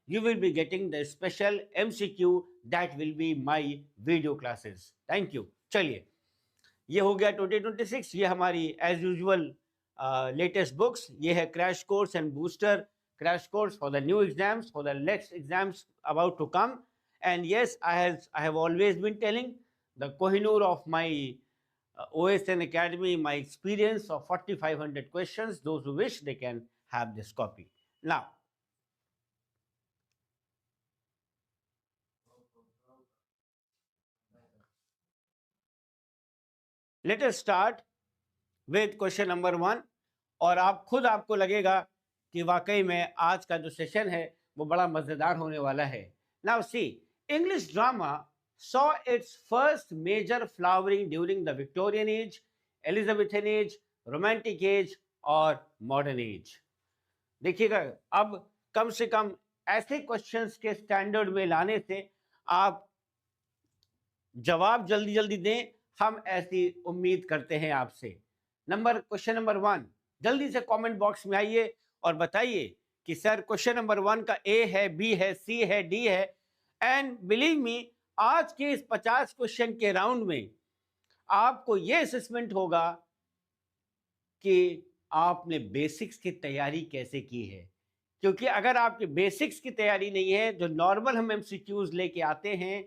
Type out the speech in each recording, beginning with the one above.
you will be getting the special MCQ that will be my video classes. Thank you. चलिए, ये हो गया 2026। ये हमारी एज यूजुअल लेटेस्ट बुक्स, ये है crash course and booster crash course for the new exams, for the next exams about to come. And yes, I have always been telling the Kohinoor of my OSN Academy, my experience of 4500 questions. Those who wish, they can have this copy. Now, let us start with question number 1। और आपको लगेगा कि वाकई में आज का जो session है वो बड़ा मजेदार होने वाला है। Now see, English drama saw its first major flowering during the Victorian age, Elizabethan age, Romantic age और Modern age। देखिएगा, अब कम से कम ऐसे क्वेश्चंस के स्टैंडर्ड में लाने से आप जवाब जल्दी जल्दी दें, हम ऐसी उम्मीद करते हैं आपसे। क्वेश्चन नंबर 1, जल्दी से कमेंट बॉक्स में आइए और बताइए कि सर क्वेश्चन नंबर 1 का ए है, बी है, सी है, डी है। एंड बिलीव मी, आज के इस 50 क्वेश्चन के राउंड में आपको ये असेसमेंट होगा कि आपने बेसिक्स की तैयारी कैसे की है। क्योंकि अगर आपके बेसिक्स की तैयारी नहीं है, जो नॉर्मल हम MCQs लेके आते हैं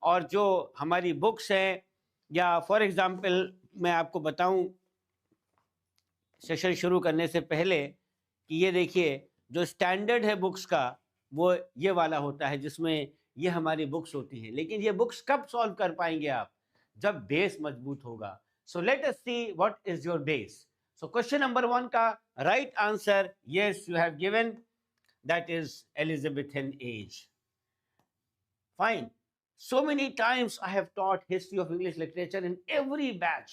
और जो हमारी बुक्स हैं, या फॉर एग्जांपल मैं आपको बताऊं सेशन शुरू करने से पहले कि ये देखिए, जो स्टैंडर्ड है बुक्स का वो ये वाला होता है जिसमें ये हमारी बुक्स होती हैं। लेकिन ये बुक्स कब सॉल्व कर पाएंगे आप? जब बेस मजबूत होगा। So let us see what is your base. So question number 1 का right answer, yes you have given, that is Elizabethan age. Fine. So many times I have taught history of English literature in every batch,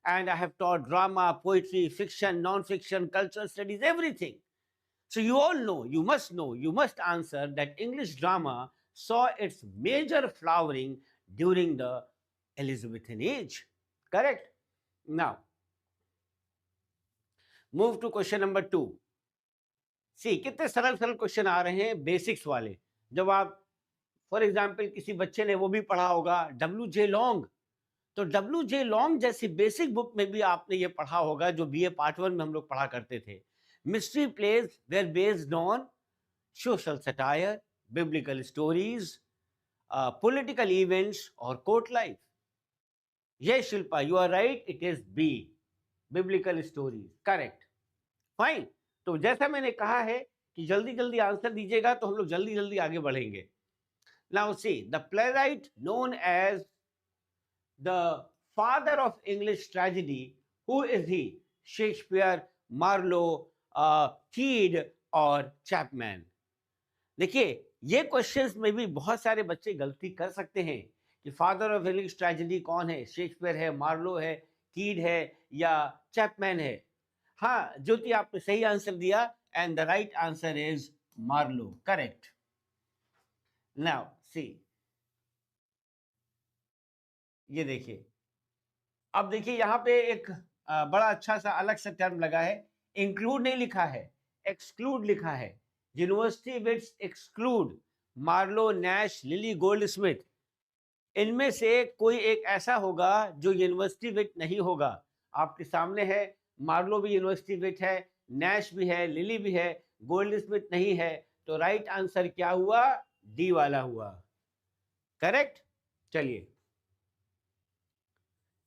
and I have taught drama, poetry, fiction, non-fiction, cultural studies, everything. So you all know, you must answer that English drama saw its major flowering during the Elizabethan age. Correct? Now, move to question number 2. See, कितने सरल सरल question आ रहे हैं basics वाले। जब आप for example किसी बच्चे ने वो भी पढ़ा होगा W.J. लॉन्ग, तो W.J. लॉन्ग जैसी बेसिक बुक में भी आपने ये पढ़ा होगा, जो BA पार्ट 1 में हम लोग पढ़ा करते थे। Mystery plays were based on social satire, biblical stories, political events और कोर्ट लाइफ। ये Shilpa, you are right, it is B, biblical stories, correct. Fine. तो जैसा मैंने कहा है कि जल्दी जल्दी आंसर दीजिएगा तो हम लोग जल्दी जल्दी आगे बढ़ेंगे। Now see, the playwright known as the father of English tragedy, who is he? Shakespeare, Marlowe, Keed और Chapman। देखिए, ये क्वेश्चंस में भी बहुत सारे बच्चे गलती कर सकते हैं कि फादर ऑफ इंग्लिश ट्रेजेडी कौन है? शेक्सपियर है, मार्लो है, कीड है या चैपमैन है? हाँ ज्योति, आपने सही आंसर दिया, and the right answer is Marlowe, correct. Now see, ये देखिए, अब देखिए यहाँ पे एक बड़ा अच्छा सा अलग सा टर्म लगा है। इंक्लूड नहीं लिखा है, एक्सक्लूड लिखा है। University wits exclude Marlowe, Nash, Lyly, Goldsmith. इनमें से कोई एक ऐसा होगा जो यूनिवर्सिटी विट नहीं होगा। आपके सामने है, मार्लो भी यूनिवर्सिटी विट है, नैश भी है, लिली भी है, गोल्डस्मिथ नहीं है। तो राइट आंसर क्या हुआ? डी वाला हुआ, करेक्ट। चलिए,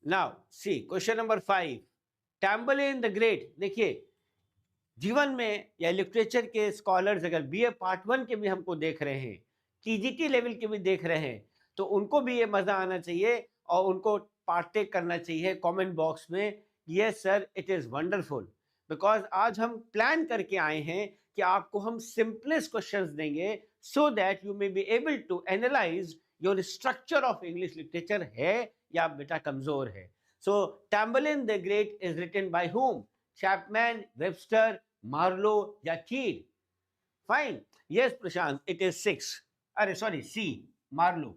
now see question number 5, Tamburlaine the great. देखिए, जीवन में या लिटरेचर के स्कॉलर्स अगर BA पार्ट 1 के भी हमको देख रहे हैं, TGT लेवल के भी देख रहे हैं, तो उनको भी ये मजा आना चाहिए और उनको पार्टेक करना चाहिए कमेंट बॉक्स में, yes sir it is wonderful. Because आज हम प्लान करके आए हैं कि आपको हम सिंपलेस्ट क्वेश्चंस देंगे, so that you may be able to analyse your structure of English literature है या बेटा कमजोर है। So Tamburlaine the great is written by whom? Chapman, Webster, Marlowe या Kyd? Fine, yes Prashant, it is 6, अरे sorry C, Marlowe.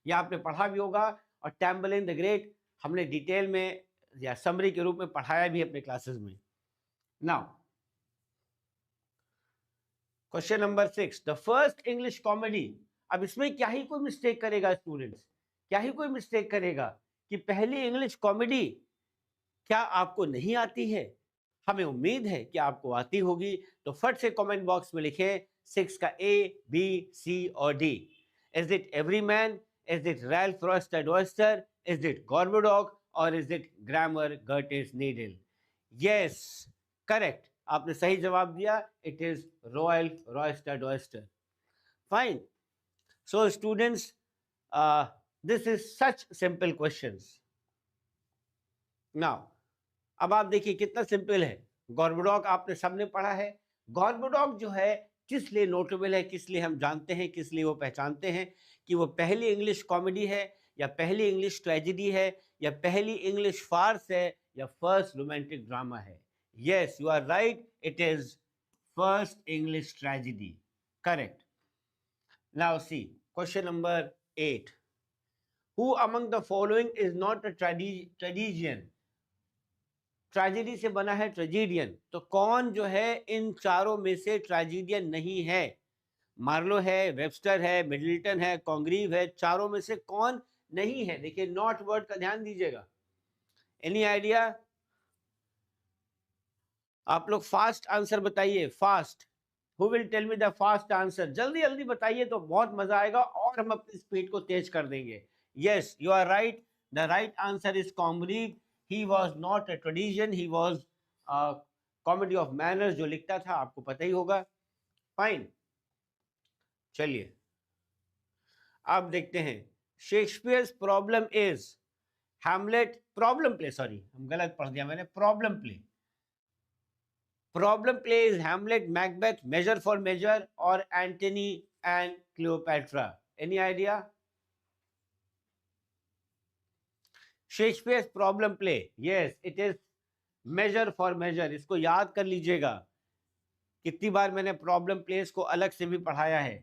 ये आपने पढ़ा भी होगा, और टैम्बलेन द ग्रेट हमने डिटेल में या समरी के रूप में पढ़ाया भी अपने क्लासेस में। Now question number 6, the first English comedy. अब इसमें क्या ही कोई मिस्टेक करेगा स्टूडेंट्स, क्या ही कोई मिस्टेक करेगा कि पहली इंग्लिश कॉमेडी क्या आपको नहीं आती है? हमें उम्मीद है कि आपको आती होगी, तो फट से कमेंट बॉक्स में लिखें 6 का ए, बी, सी और D. Is it Everyman, is it Ralph Roister Doister, is it Gorboduc और is it Gammer Gurton's needle? Yes, correct, आपने सही जवाब दिया, it is royal Roister Doister. Fine. So students, this is such simple questions. Now अब आप देखिए कितना simple है। गॉर्बोडॉग आपने सबने पढ़ा है। गॉर्बोडॉग जो है किस लिए नोटेबल है, किस लिए हम जानते हैं, किस लिए वो पहचानते हैं कि वो पहली इंग्लिश कॉमेडी है या पहली इंग्लिश ट्रेजेडी है या पहली इंग्लिश फार्स है या फर्स्ट रोमांटिक ड्रामा है? Yes, you are right, it is first English tragedy. Correct. Now see question number 8, who among the following is not a tragedian? Tragedy से बना है ट्रेजेडियन, तो कौन जो है इन चारों में से ट्रेजेडियन नहीं है? मार्लो है, वेबस्टर है, मिडल्टन है, कॉन्ग्रीव है, चारों में से कौन नहीं है? देखिए नॉट वर्ड का ध्यान दीजिएगा। Any idea? आप लोग फास्ट आंसर बताइए, fast. Who will tell me the fast answer? जल्दी जल्दी बताइए तो बहुत मजा आएगा और हम अपनी स्पीड को तेज कर देंगे। Yes, you are right, the right answer is Congreve. He was not a tradition, he was a comedy of manners, जो लिखता था, आपको पता ही होगा। फाइन, चलिए अब देखते हैं। Shakespeare's problem is Hamlet, problem play, sorry हम गलत पढ़ दिया मैंने, problem play. Problem play is Hamlet, Macbeth, Measure for Measure और Antony and Cleopatra. Any idea? Shakespeare's problem play, yes it is Measure for Measure. इसको याद कर लीजिएगा, कितनी बार मैंने प्रॉब्लम प्लेस को अलग से भी पढ़ाया है।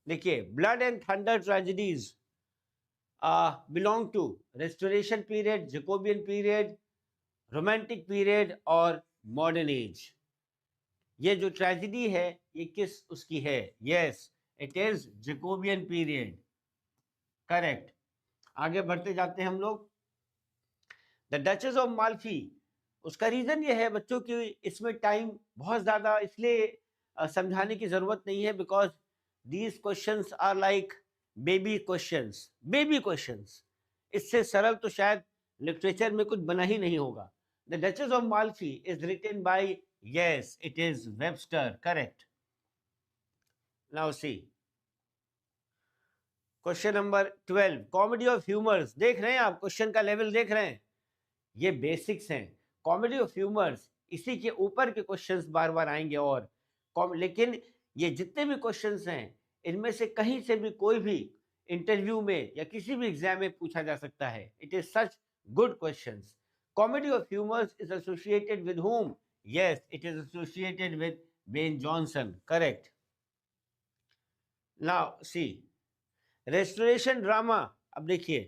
देखिए, blood and thunder tragedies belong to restoration period, Jacobean period, romantic period और मॉडर्न एज। ये जो ट्रेजेडी है ये किस उसकी है? Yes, it is Jacobean period. Correct. आगे बढ़ते जाते हैं हम लोग। द डचेस ऑफ माल्फी, उसका रीजन ये है बच्चों की इसमें टाइम बहुत ज्यादा इसलिए समझाने की जरूरत नहीं है, because these questions are like baby questions, baby questions. इससे सरल तो शायद लिटरेचर में कुछ बना ही नहीं होगा। The Duchess of Malfi is written by, yes it is Webster. Correct. Now see question number 12, comedy of humours. देख रहे हैं आप, क्वेश्चन का लेवल देख रहे हैं, ये बेसिक्स हैं। कॉमेडी ऑफ ह्यूमर्स, इसी के ऊपर के क्वेश्चंस बार बार आएंगे और लेकिन ये जितने भी क्वेश्चंस हैं इनमें से कहीं से भी कोई भी इंटरव्यू में या किसी भी एग्जाम में पूछा जा सकता है। It is such good questions. Comedy of humours is associated with whom? Yes, it is associated with Ben Jonson. Correct. Now see restoration drama. अब देखिए,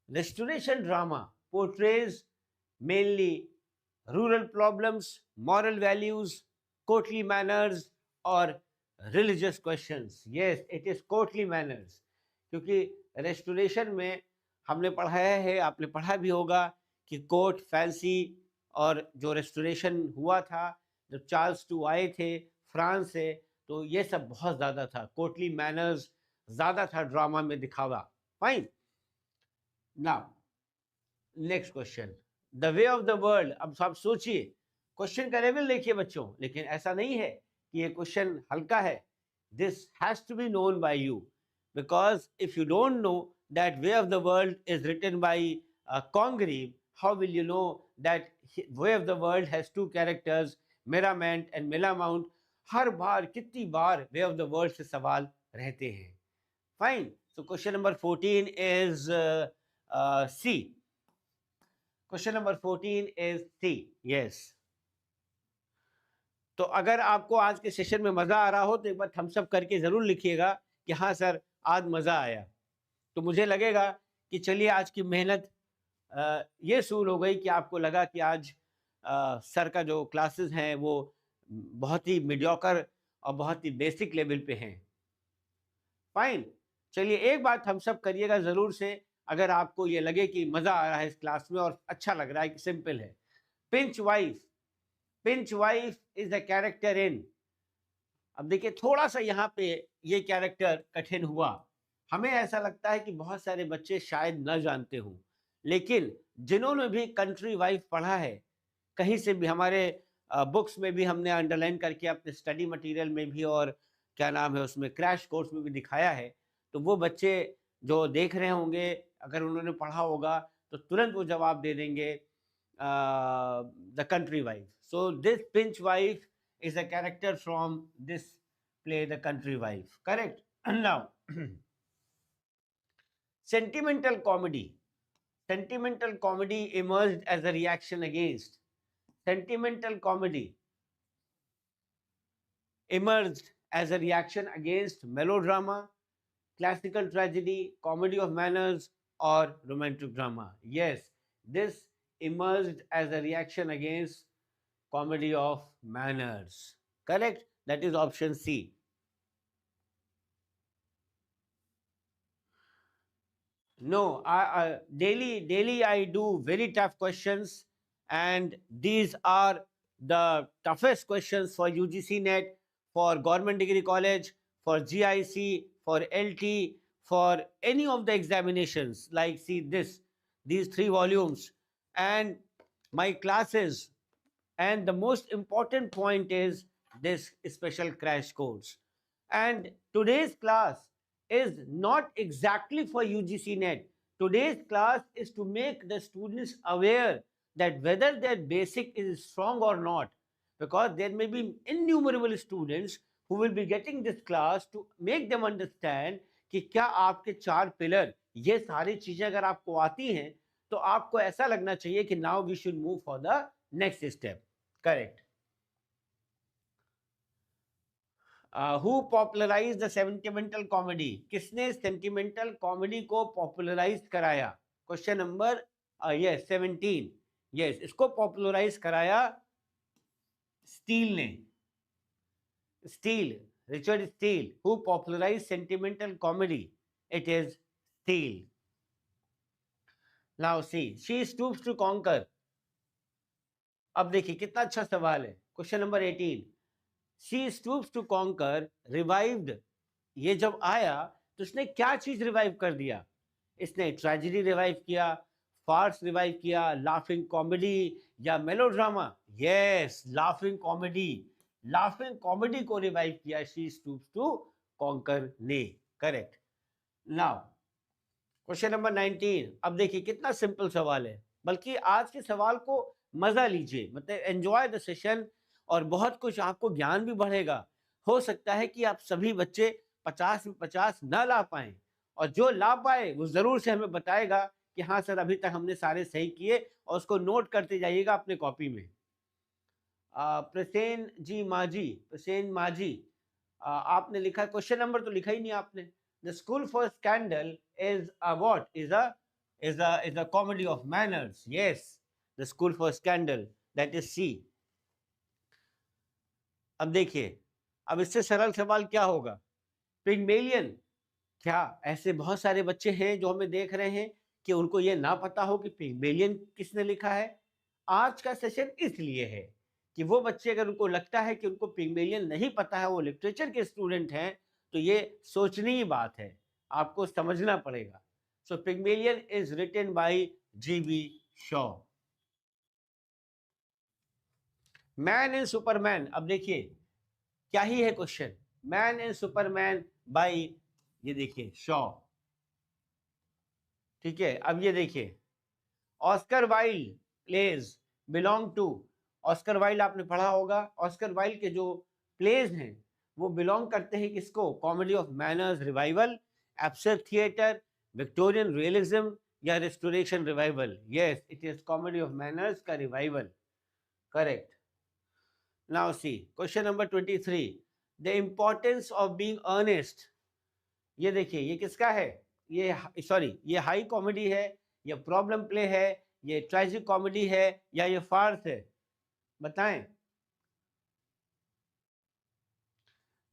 restoration drama portrays mainly rural problems, moral values, courtly manners और religious questions. Yes, it is courtly manners, क्योंकि restoration में हमने पढ़ाया है, आपने पढ़ा भी होगा कि कोर्ट फैंसी और जो रेस्टोरेशन हुआ था जब चार्ल्स टू आए थे फ्रांस से, तो ये सब बहुत ज़्यादा था, कोर्टली मैनर्स ज़्यादा था ड्रामा में दिखावा। Fine. Now next question, the way of the world. अब आप सोचिए, क्वेश्चन का लेवल देखिए बच्चों, लेकिन ऐसा नहीं है कि ये क्वेश्चन हल्का है। This has to be known by you, because if you don't know that way of the world is written by Congreve, how will you know that way of the world has two characters, Mirament and Milamount? हर बार कितनी बार way of the world से सवाल रहते हैं। Fine. So question number 14 is C. Question number 14 is C. Yes. तो अगर आपको आज के सेशन में मजा आ रहा हो तो एक बार थम्स अप करके जरूर लिखिएगा कि हाँ सर आज मजा आया। तो मुझे लगेगा कि चलिए आज की मेहनत ये सूल हो गई कि आपको लगा कि आज सर का जो क्लासेस हैं वो बहुत ही मीडियोकर और बहुत ही बेसिक लेवल पे हैं। फाइन, चलिए एक बात हम सब करिएगा ज़रूर से, अगर आपको ये लगे कि मज़ा आ रहा है इस क्लास में और अच्छा लग रहा है कि सिंपल है। Pinch wife, pinch wife is a character in. अब देखिए थोड़ा सा यहाँ पे ये कैरेक्टर कठिन हुआ। हमें ऐसा लगता है कि बहुत सारे बच्चे शायद न जानते हों, लेकिन जिन्होंने भी कंट्री वाइफ पढ़ा है, कहीं से भी हमारे बुक्स में भी हमने अंडरलाइन करके अपने स्टडी मटेरियल में भी, और क्या नाम है उसमें क्रैश कोर्स में भी दिखाया है, तो वो बच्चे जो देख रहे होंगे, अगर उन्होंने पढ़ा होगा तो तुरंत वो जवाब दे देंगे the country wife. So this pinch wife is a character from this play, The Country Wife. Correct? Now, sentimental comedy. Sentimental comedy emerged as a reaction against. Sentimental comedy emerged as a reaction against melodrama, classical tragedy, comedy of manners, or romantic drama. Yes, this emerged as a reaction against comedy of manners. Correct? That is option C. No, daily I do very tough questions, and these are the toughest questions for UGC NET, for Government Degree College, for GIC, for LT, for any of the examinations. Like see these 3 volumes, and my classes. And the most important point is this special crash course. And today's class is not exactly for UGC NET. Today's class is to make the students aware that whether their basic is strong or not, because there may be innumerable students who will be getting this class to make them understand कि क्या आपके 4 pillar, ये सारी चीजें अगर आपको आती हैं तो आपको ऐसा लगना चाहिए कि now we should move for the next step. Correct. Who popularise the sentimental comedy? किसने सेंटिमेंटल कॉमेडी को पॉपुलराइज कराया? Question number yes 17। यस, इसको पॉपुलराइज कराया स्टील ने। Steele, Richard Steele. Who popularise sentimental comedy? It is Steele. Now see, she stoops to conquer. अब देखिए कितना अच्छा सवाल है। Question number 18, she stoops to conquer revived. ये जब आया तो इसने क्या चीज रिवाइव कर दिया? इसने ट्रेजेडी रिवाइव किया, फार्स रिवाइव किया, लाफिंग कॉमेडी या melodrama? Yes, laughing comedy. Laughing comedy को रिवाइव किया शी स्टूप्स टू कॉन्कर ने। करेक्ट। Now question number 19। अब देखिए कितना सिंपल सवाल है, बल्कि आज के सवाल को मजा लीजिए, मतलब एंजॉय द सेशन, और बहुत कुछ आपको ज्ञान भी बढ़ेगा। हो सकता है कि आप सभी बच्चे 50 में 50 ना ला पाए, और जो ला पाए वो जरूर से हमें बताएगा कि हाँ सर अभी तक हमने सारे सही किए, और उसको नोट करते जाइएगा अपने कॉपी में। प्रसेन जी माजी, प्रसेन माजी, आपने लिखा, क्वेश्चन नंबर तो लिखा ही नहीं आपने। The School for Scandal is a what? Is a comedy of manners. Yes, The School for Scandal, that is C. अब देखिए, अब इससे सरल सवाल क्या होगा? पिग्मेलियन। क्या ऐसे बहुत सारे बच्चे हैं जो हमें देख रहे हैं कि उनको ये ना पता हो कि पिग्मेलियन किसने लिखा है? आज का सेशन इसलिए है कि वो बच्चे अगर उनको लगता है कि उनको पिग्मेलियन नहीं पता है, वो लिटरेचर के स्टूडेंट हैं, तो ये सोचनी ही बात है, आपको समझना पड़ेगा। So Pygmalion is written by G.B. Shaw. Man and Superman. अब देखिए क्या ही है question. Man and Superman by, ये देखिए, शॉ। ठीक है, अब ये देखिए, Oscar Wilde plays belong to. Oscar Wilde आपने पढ़ा होगा। ऑस्कर वाइल्ड के जो प्लेज हैं वो बिलोंग करते हैं किसको? Comedy of manners revival, absurd theatre, Victorian realism या restoration revival? Yes, it is comedy of manners का revival. Correct. Now see question number 23, the importance of being Earnest. ये देखिए, ये किसका है? ये सॉरी, ये हाई कॉमेडी है, ये प्रॉब्लम प्ले है, ये ट्रेजिक कॉमेडी है, या ये फार्स है? बताएं।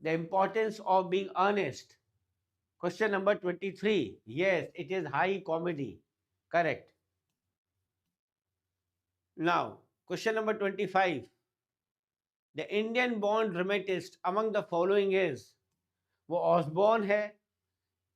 The importance of being honest. Question number 23. Yes, it is high comedy. Correct. Now, question number 25. The Indian born dramatist among the following is, वो ऑसबॉर्न है,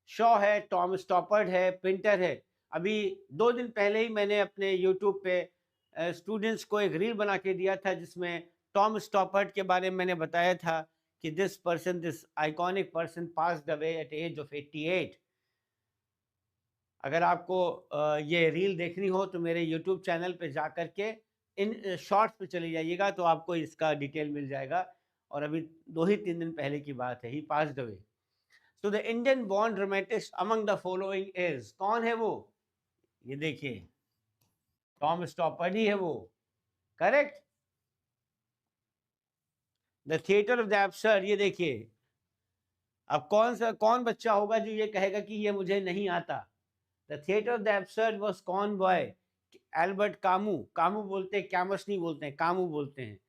शॉ है, टॉम स्टॉपर्ड है, पिंटर है। अभी 2 दिन पहले ही मैंने अपने यूट्यूब पे स्टूडेंट्स को एक रील बना के दिया था जिसमें टॉम स्टॉपर्ड के बारे में मैंने बताया था कि this iconic person passed away at age of 88। अगर आपको ये रील देखनी हो तो मेरे यूट्यूब चैनल पे जा कर के इन शॉर्ट्स पे चले जाइएगा तो आपको इसका डिटेल मिल जाएगा। और अभी 2 ही 3 दिन पहले की बात है, he passed away. So the Indian born dramatist among the following is, कौन है वो? ये देखिए, टॉम स्टॉपर्ड ही है वो। Correct. The theatre of the absurd, ये देखिए, अब कौन बच्चा होगा जो ये कहेगा कि ये मुझे नहीं आता? The theatre of the absurd was कौन बॉय? Albert Camus. कामू बोलते हैं, कैमस नहीं बोलते हैं, कामू बोलते हैं।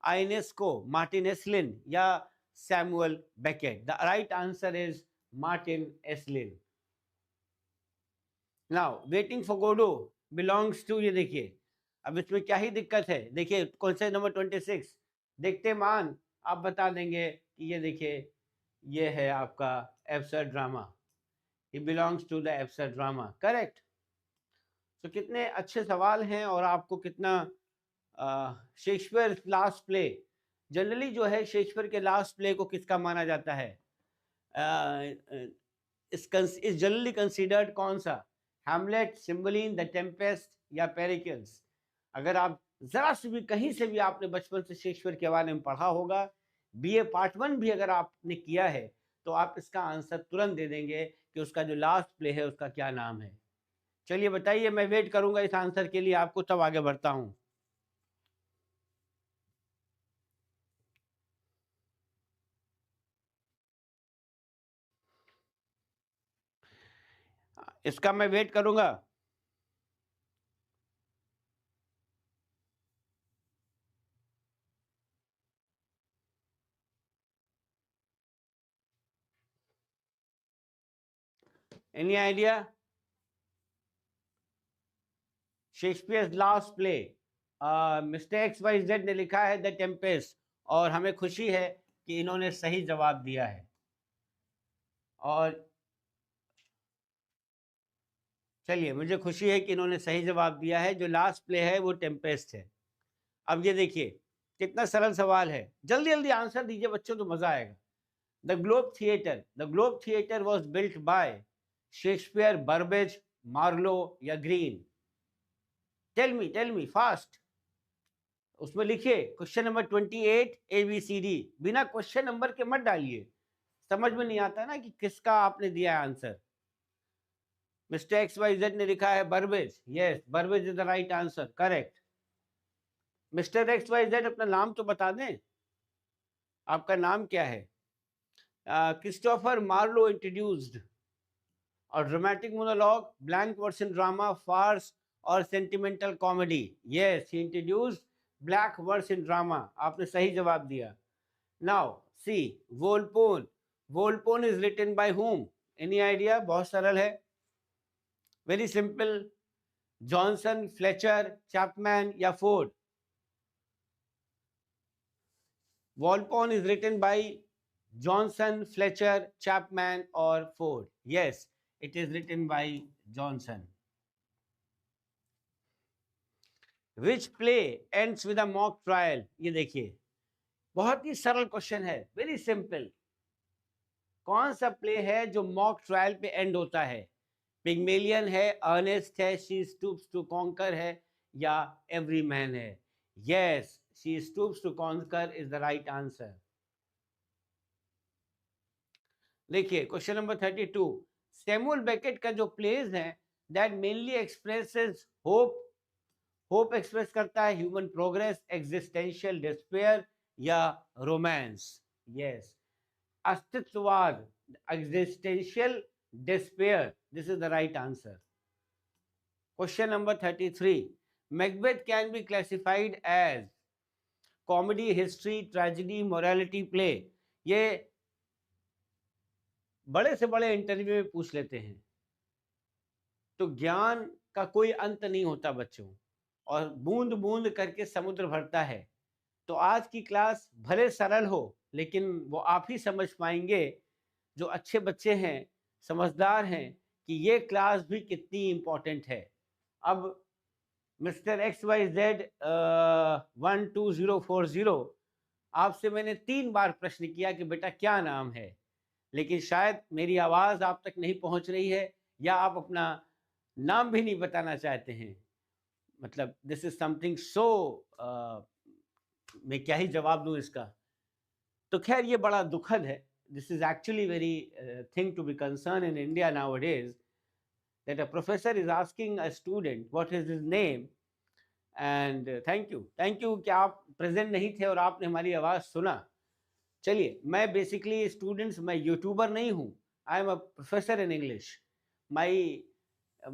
आइनेस्को, मार्टिन एस्लिन या Samuel Beckett? The right answer is Martin Esslin. Now waiting for Godot belongs to, ये देखिए, अब इसमें क्या ही दिक्कत है? देखिए क्वेश्चन नंबर 26, देखते मान आप बता देंगे कि ये देखिए, ये है आपका absurd drama. He belongs to the absurd drama. Correct. तो कितने अच्छे सवाल हैं और आपको कितना शेक्सपियर लास्ट प्ले, जनरली जो है शेक्सपियर के लास्ट प्ले को किसका माना जाता है? इस जनरली कंसीडर्ड कौन सा? हैमलेट, सिम्बोलिन, द टेम्पेस्ट या पेरिकल्स? अगर आप जरा से भी कहीं से भी आपने बचपन से शेक्सपियर के बारे में पढ़ा होगा, बीए पार्ट 1 भी अगर आपने किया है, तो आप इसका आंसर तुरंत दे देंगे कि उसका जो लास्ट प्ले है उसका क्या नाम है। चलिए बताइए, मैं वेट करूंगा इस आंसर के लिए आपको, तब आगे बढ़ता हूं। इसका मैं वेट करूंगा। Any idea? Shakespeare last play, mister XYZ ने लिखा है द टेम्पेस्ट, और हमें खुशी है कि इन्होंने सही जवाब दिया है। और चलिए, मुझे खुशी है कि इन्होंने सही जवाब दिया है। जो लास्ट प्ले है वो टेम्पेस्ट है। अब ये देखिए, कितना सरल सवाल है, जल्दी जल्दी आंसर दीजिए बच्चों, तो मजा आएगा। The Globe theatre was built by Shakespeare, Burbage, Marlowe या ग्रीन? Tell me fast. उसमें लिखिए क्वेश्चन नंबर 28 ABCD, बिना क्वेश्चन नंबर के मत डालिए, समझ में नहीं आता ना कि किसका आपने दिया है आंसर। मिस्टर XYZ ने लिखा है Burbage. Yes, Burbage is the right answer. Correct. Mister XYZ, अपना नाम तो बता दें, आपका नाम क्या है? क्रिस्टोफर मार्लो इंट्रोड्यूस्ड और dramatic monologue, blank verse in drama, farce और sentimental comedy? Yes, he introduced black verse in drama. आपने सही जवाब दिया। Now see, Volpone, Volpone is written by whom? Any idea? बहुत सरल है, very simple. Jonson, Fletcher, Chapman या Ford? Volpone is written by Jonson, Fletcher, Chapman और Ford? Yes, it is written by Jonson. Which play ends with a mock trial? ये देखिए, बहुत ही सरल question है, वेरी सिंपल। कौन सा प्ले है जो मॉक ट्रायल पे एंड होता है? पिग्मेलियन है, अर्नेस्ट है, शी स्टूप्स टू कॉन्कर है या एवरी मैन है? Yes, she stoops to conquer is the right answer. देखिए क्वेश्चन नंबर 32, सैमुअल बेकेट का जो प्लेज है that mainly expresses hope, hope express करता है, ह्यूमन प्रोग्रेस, एग्जिस्टेंशियल डिस्पेयर या रोमांस? यस, अस्तित्ववाद, existential despair, this is the right answer. Question number 33, Macbeth can be classified as comedy, history, tragedy, morality play? ये बड़े से बड़े interview में पूछ लेते हैं। तो ज्ञान का कोई अंत नहीं होता बच्चों, और बूंद बूंद करके समुद्र भरता है। तो आज की क्लास भले सरल हो, लेकिन वो आप ही समझ पाएंगे जो अच्छे बच्चे हैं, समझदार हैं, कि ये क्लास भी कितनी इम्पोर्टेंट है। अब मिस्टर XYZ 12040, आपसे मैंने 3 बार प्रश्न किया कि बेटा क्या नाम है, लेकिन शायद मेरी आवाज़ आप तक नहीं पहुंच रही है, या आप अपना नाम भी नहीं बताना चाहते हैं। मतलब दिस इज समथिंग सो, मैं क्या ही जवाब दूं इसका। तो खैर ये बड़ा दुखद है। This is actually very thing to be concern in India nowadays, that a professor is asking a student what is his name, and thank you कि आप प्रेजेंट नहीं थे और आपने हमारी आवाज़ सुना। चलिए, मैं बेसिकली स्टूडेंट्स, मैं यूट्यूबर नहीं हूँ। I am a professor in English.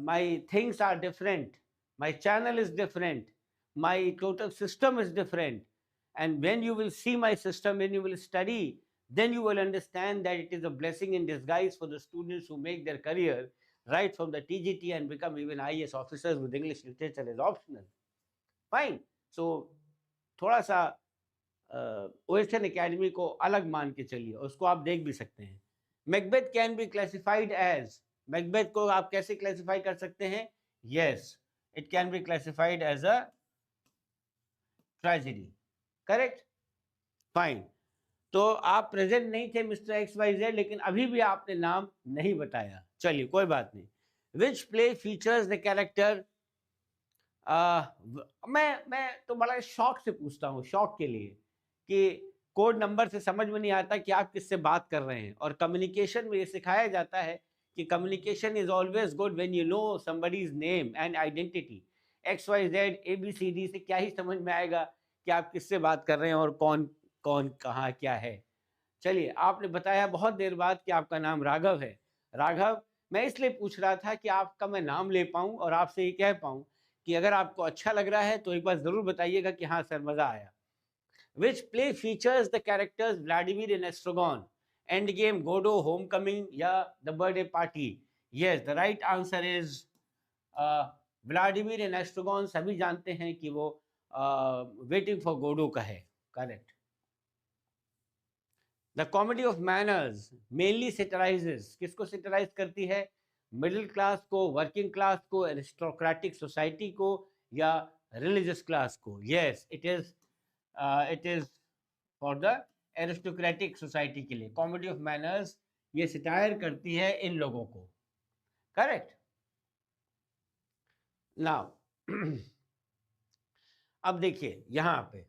my things are different, my channel is different, my total system is different, and when you will see my system, when you will study, then you will understand that it is a blessing in disguise for the students who make their career right from the TGT and become even IAS officers with English literature as optional. Fine. So थोड़ा सा OSN academy को अलग मान के चलिए, उसको आप देख भी सकते हैं। Macbeth can be classified as, Macbeth को आप कैसे क्लासिफाई कर सकते हैं? Yes, it can be classified as a tragedy. Correct, fine. तो आप प्रेजेंट नहीं थे मिस्टर XYZ, लेकिन अभी भी आपने नाम नहीं बताया। चलिए कोई बात नहीं। Which play features the character, मैं तो बड़ा शौक से पूछता हूँ, शौक के लिए, कि कोड नंबर से समझ में नहीं आता कि आप किससे बात कर रहे हैं। और कम्युनिकेशन में ये सिखाया जाता है कि communication is always good when you know somebody's name and identity. XYZ ABCD से क्या ही समझ में आएगा कि आप किससे बात कर रहे हैं और कौन कौन कहाँ क्या है। चलिए, आपने बताया बहुत देर बाद कि आपका नाम राघव है। राघव, मैं इसलिए पूछ रहा था कि आपका मैं नाम ले पाऊँ और आपसे ये कह पाऊँ कि अगर आपको अच्छा लग रहा है तो एक बार ज़रूर बताइएगा कि हाँ सर, मज़ा आया। Which play features the characters Vladimir and Estragon? Endgame, Godot, Homecoming या The Birthday Party? Yes, the right answer is Vladimir and Estragon। सभी जानते हैं कि वो Waiting for Godot का है। Correct. The Comedy of Manners mainly satirizes, किसको satirize करती है? मिडिल क्लास को, वर्किंग क्लास को, एरिस्टोक्रेटिक सोसाइटी को, या रिलीजियस क्लास को? Yes, it is for the aristocratic society के लिए। कॉमेडी ऑफ मैनर्स ये सिटायर करती है इन लोगों को। करेक्ट। नाउ अब देखिए यहाँ पे,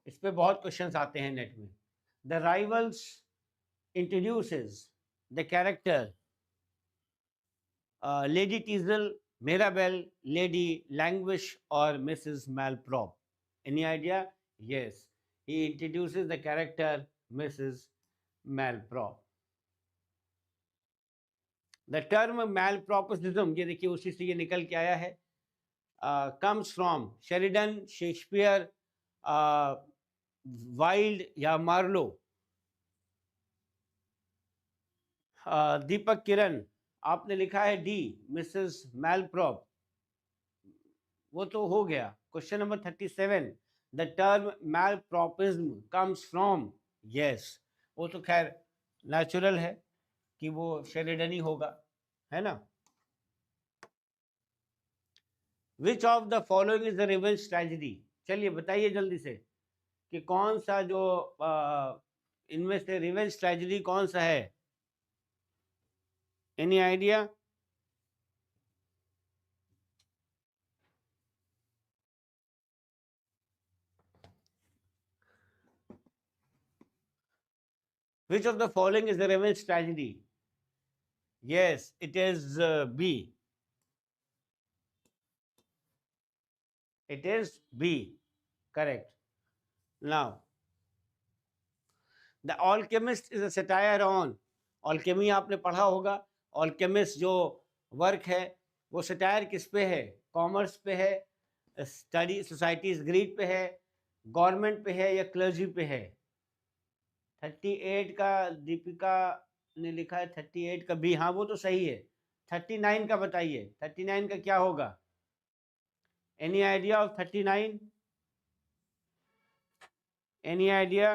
इस पे बहुत क्वेश्चंस आते हैं नेट में। The Rivals introduces the character Lady Teazle, Mirabell, Lady Languish और Mrs Malaprop. Any idea? Yes, he introduces the character Mrs. Malprop. The term malpropism, ये देखिए उसी से ये निकल के आया है, comes from Sheridan, Shakespeare, wild या मार्लो। दीपक किरण, आपने लिखा है डी, मिसेस मैलप्रॉप, वो तो हो गया। Question number 37, the term malapropism comes from, yes, वो तो खैर नेचुरल है कि वो शेरिडन ही होगा, है ना। Which of the following is the revenge tragedy? चलिए बताइए जल्दी से कि कौन सा जो इनमें से रिवेंज ट्रेजेडी कौन सा है? Any idea? Which of the following is the revenge tragedy? Yes, it is B. It is B. Correct. Now, The Alchemist is a satire on. Alchemy आपने पढ़ा होगा। Alchemist जो वर्क है वो सटायर किस पे है? कॉमर्स पे है, स्टडी सोसाइटीज ग्रीड पे है, गवर्नमेंट पे है, या क्लर्जी पे है? 38 का दीपिका ने लिखा है 38 का बी, हाँ वो तो सही है। 39 का बताइए, 39 का क्या होगा? Any idea of 39? Any idea?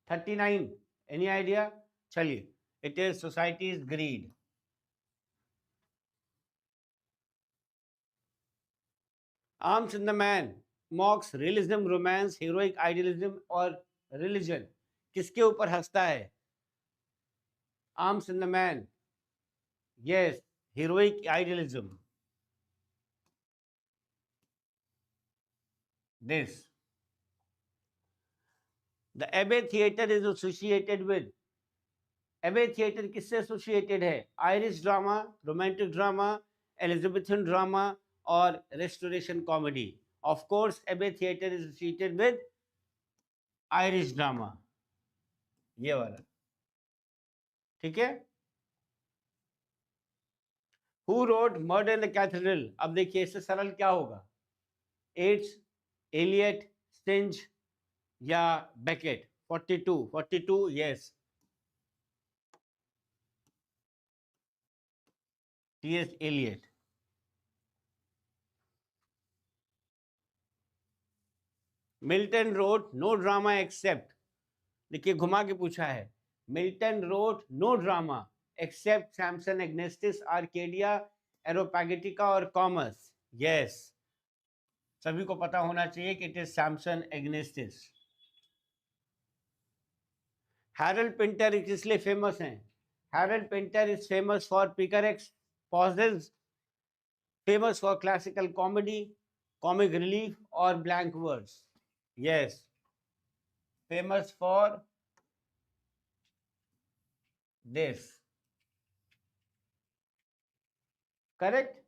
$39, any idea? चलिए, it is society's greed. Arms in the man mocks realism, romance, heroic idealism और रिलीजन। किसके ऊपर हंसता है? Arms in the man, yes, heroic idealism. This the Abbey theatre is associated with, Abbey theatre किससे associated है? Irish drama, romantic drama, Elizabethan drama और restoration comedy. Of course Abbey theatre is associated with Irish drama, ये वाला, ठीक है। Who wrote murder in the cathedral? अब देखिए इससे सरल क्या होगा? एट्स, एलियट, स्टिंज या Beckett? 42, 42, yes, TS Eliot. Milton wrote no drama except, देखिए घुमा के पूछा है, Milton wrote no drama except Samson, Agonistes, Arcadia, Areopagitica और कॉमर्स। यस, सभी को पता होना चाहिए कि it is Samson Agonistes. Harold Pinter किस लिए फेमस हैं? Harold Pinter is famous for picaresque poses, famous for classical comedy, comic relief और blank words. Yes, famous for this, correct.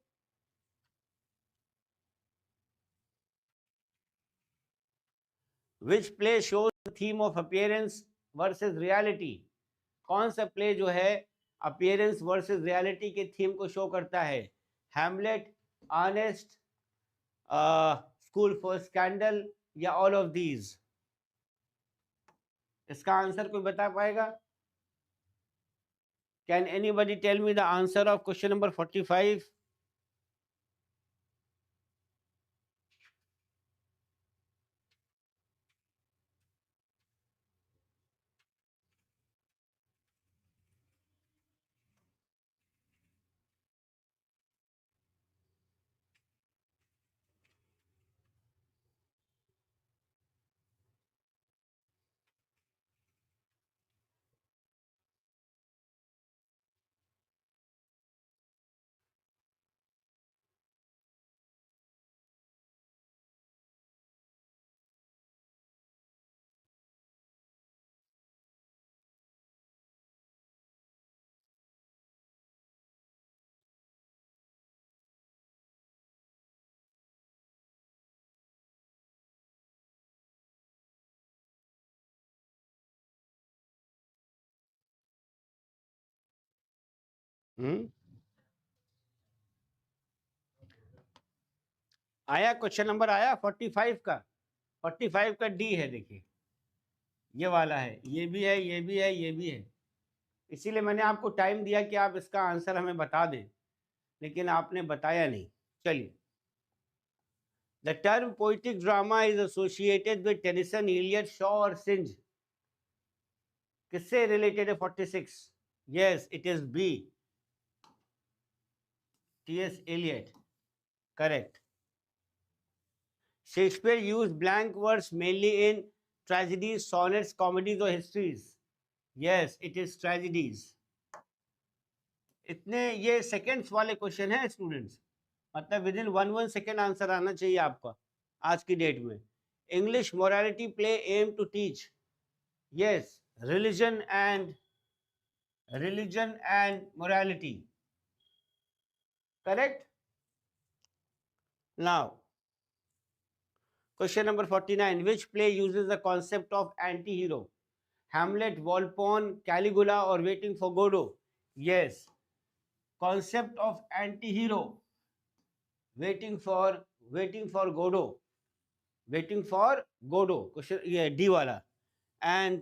Which play shows the theme of appearance versus reality? कौन सा play जो है appearance versus reality के theme को show करता है? Hamlet, honest, school for scandal या ऑल ऑफ दीज? इसका आंसर कोई बता पाएगा? Can anybody tell me the answer of question number 45? आया क्वेश्चन नंबर आया 45 का? 45 का डी है, देखिए ये वाला है, ये भी है, ये भी है, ये भी है। इसीलिए मैंने आपको टाइम दिया कि आप इसका आंसर हमें बता दें, लेकिन आपने बताया नहीं। चलिए, the term poetic drama is associated with Tennyson, Eliot, Shaw और सिंज। किससे रिलेटेड है 46? Yes, it is B, TS Eliot, correct. Shakespeare used blank words mainly in tragedies, sonnets, comedies और histories. Yes, it is tragedies. इतने ये seconds वाले question हैं students, मतलब with in 1 second answer आना चाहिए आपका आज की डेट में। English morality play aim to teach, yes, religion and morality, correct. Now question number 49, which play uses the concept of anti hero? Hamlet, Volpone, Caligula और waiting for Godot? Yes, concept of anti hero waiting for Godot. Waiting for Godot. Question yeah, D wala. And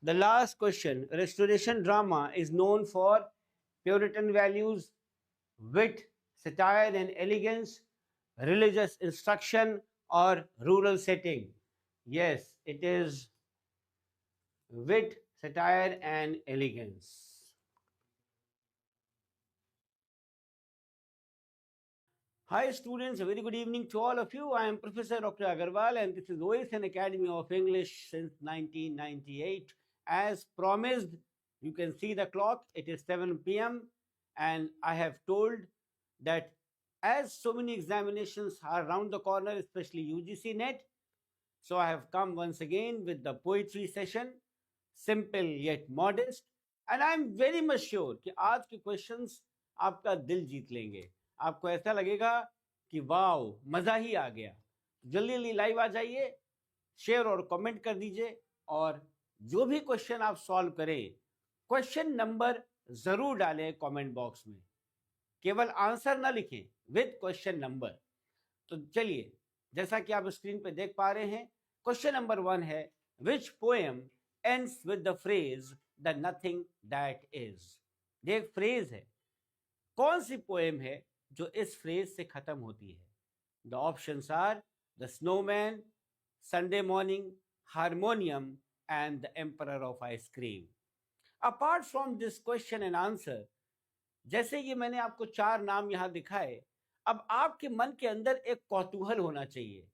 the last question, restoration drama is known for Puritan values, wit, satire and elegance, religious instruction or rural setting. Yes, it is wit, satire and elegance. Hi students, a very good evening to all of you. I am Professor Dr. Agarwal and this is OSN Academy of English since 1998. As promised, you can see the clock, it is 7 p.m. and I have told that as so many examinations are around the corner, especially UGC NET, so I have come once again with the poetry session, simple yet modest, and I am very much sure कि आज के questions आपका दिल जीत लेंगे. आपको ऐसा लगेगा कि वाओ मजा ही आ गया. जल्दी जल्दी लाइव आ जाइए, शेयर और कमेंट कर दीजिए और जो भी क्वेश्चन आप सॉल्व करें, क्वेश्चन नंबर जरूर डालें कमेंट बॉक्स में. केवल आंसर ना लिखें, विद क्वेश्चन नंबर. तो चलिए, जैसा कि आप स्क्रीन पे देख पा रहे हैं, क्वेश्चन नंबर 1 है, विच poem ends with the phrase the nothing that is. ये एक फ्रेज है, कौन सी पोएम है जो इस फ्रेज से खत्म होती है? The options are the snowman, Sunday morning, harmonium and the emperor of ice cream. Apart from this question and answer, जैसे ये मैंने आपको 4 नाम यहां दिखाए, अब आपके मन के अंदर एक कौतूहल होना चाहिए,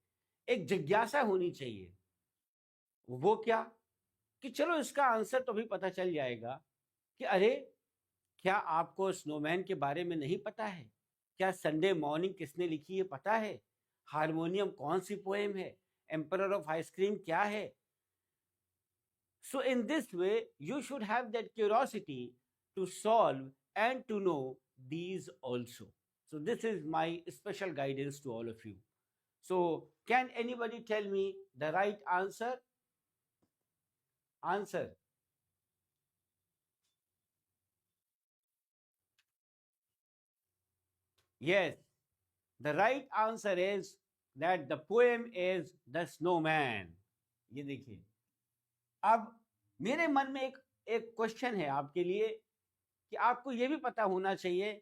एक जिज्ञासा होनी चाहिए. वो क्या? कि चलो इसका आंसर तो भी पता चल जाएगा कि अरे क्या आपको स्नोमैन के बारे में नहीं पता है? क्या संडे मॉर्निंग किसने लिखी है पता है? हारमोनियम कौन सी पोएम है? एम्परर ऑफ आइसक्रीम क्या है? So in this way, you should have that curiosity to solve and to know these also. So this is my special guidance to all of you. So can anybody tell me the right answer? Answer. Yes, the right answer is that the poem is The Snowman. ये देखिए, अब मेरे मन में एक question है आपके लिए कि आपको ये भी पता होना चाहिए,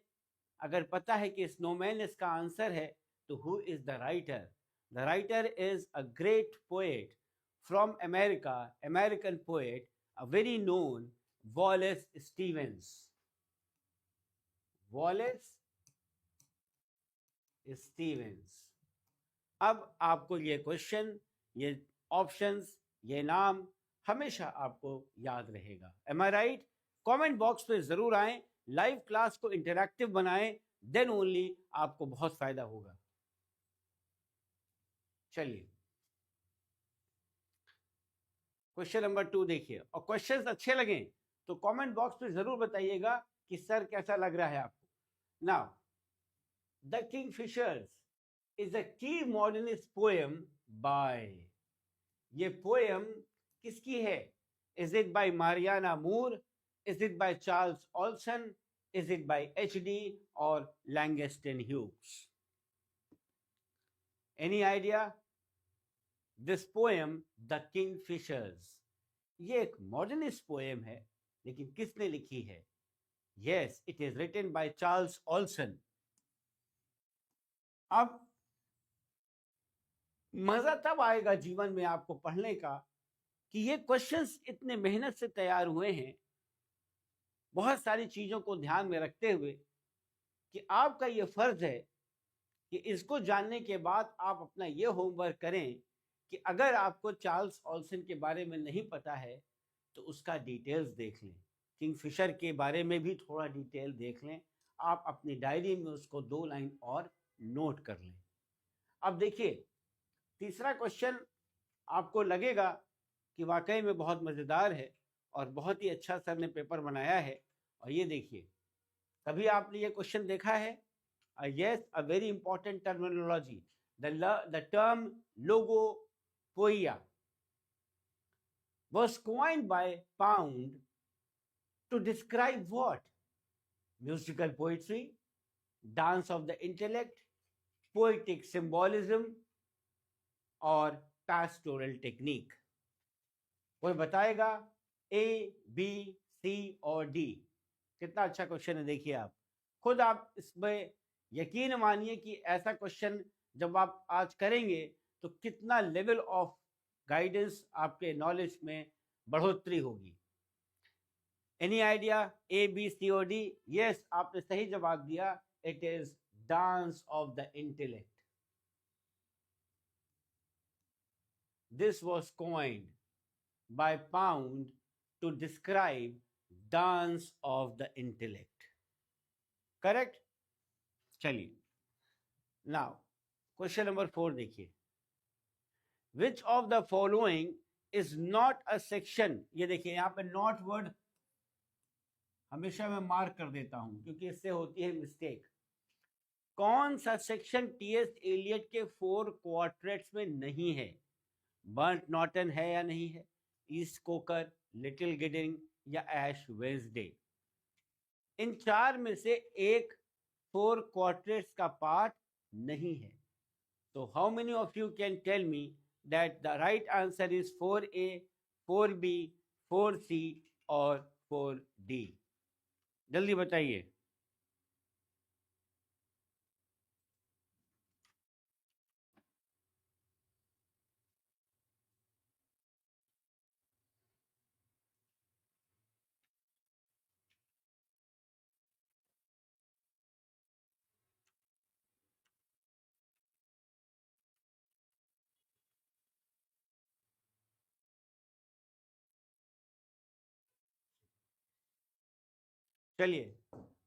अगर पता है कि स्नोमैन इसका आंसर है, तो who is the writer? The writer is a great poet from America, American poet, a very known Wallace Stevens. Wallace Stevens. अब आपको ये क्वेश्चन, ये ऑप्शंस, ये नाम हमेशा आपको याद रहेगा. एम आई राइट? कमेंट बॉक्स पे जरूर आएं, लाइव क्लास को इंटरैक्टिव बनाएं, देन ओनली आपको बहुत फायदा होगा. चलिए क्वेश्चन नंबर 2 देखिए, और क्वेश्चंस अच्छे लगे तो कमेंट बॉक्स पे जरूर बताइएगा कि सर कैसा लग रहा है आपको. Now the Kingfishers is a key modernist poem by. ये पोएम किसकी है? Is it by Marianne Moore? Is it by Charles Olson? Is it by HD. और Langston Hughes? Any idea? This poem the Kingfishers, ये एक modernist poem है, लेकिन किसने लिखी है? Yes, it is written by Charles Olson. अब मजा तब आएगा जीवन में आपको पढ़ने का कि ये क्वेश्चंस इतने मेहनत से तैयार हुए हैं, बहुत सारी चीजों को ध्यान में रखते हुए, कि आपका ये फर्ज है कि इसको जानने के बाद आप अपना ये होमवर्क करें कि अगर आपको चार्ल्स ऑल्सन के बारे में नहीं पता है तो उसका डिटेल्स देख लें, किंगफिशर के बारे में भी थोड़ा डिटेल देख लें, आप अपनी डायरी में उसको 2 लाइन और नोट कर लें. अब देखिए, तीसरा क्वेश्चन आपको लगेगा कि वाकई में बहुत मज़ेदार है और बहुत ही अच्छा सर ने पेपर बनाया है. और ये देखिए, कभी आपने ये क्वेश्चन देखा है? Yes, a very important terminology. The term logopoeia was coined by Pound to describe what? Musical poetry, dance of the intellect, poetic symbolism और पैस्टोरल टेक्निक। कोई बताएगा? ए, बी, सी और डी। कितना अच्छा क्वेश्चन है, देखिए आप खुद, आप इसमें यकीन मानिए कि ऐसा क्वेश्चन जब आप आज करेंगे तो कितना लेवल ऑफ गाइडेंस आपके नॉलेज में बढ़ोतरी होगी। Any idea? A, B, C और डी? यस, आपने सही जवाब दिया। It is dance of the intellect. This was coined by Pound to describe dance of the intellect. Correct? चलिए, now क्वेश्चन नंबर 4 देखिए। Which of the following is not a section? ये देखिए यहाँ पे नॉट वर्ड हमेशा मैं mark कर देता हूं क्योंकि इससे होती है मिस्टेक। कौन सा सेक्शन टीएस एलियट के 4 क्वार्टेट्स में नहीं है? बर्ट नॉटन है या नहीं है? ईस्ट कोकर, लिटिल गिडिंग या ऐश वेंसडे? इन 4 में से एक 4 क्वार्टेट्स का पार्ट नहीं है। तो how many of you can tell me that the right answer is 4A, 4B, 4C और 4D? जल्दी बताइए। चलिए,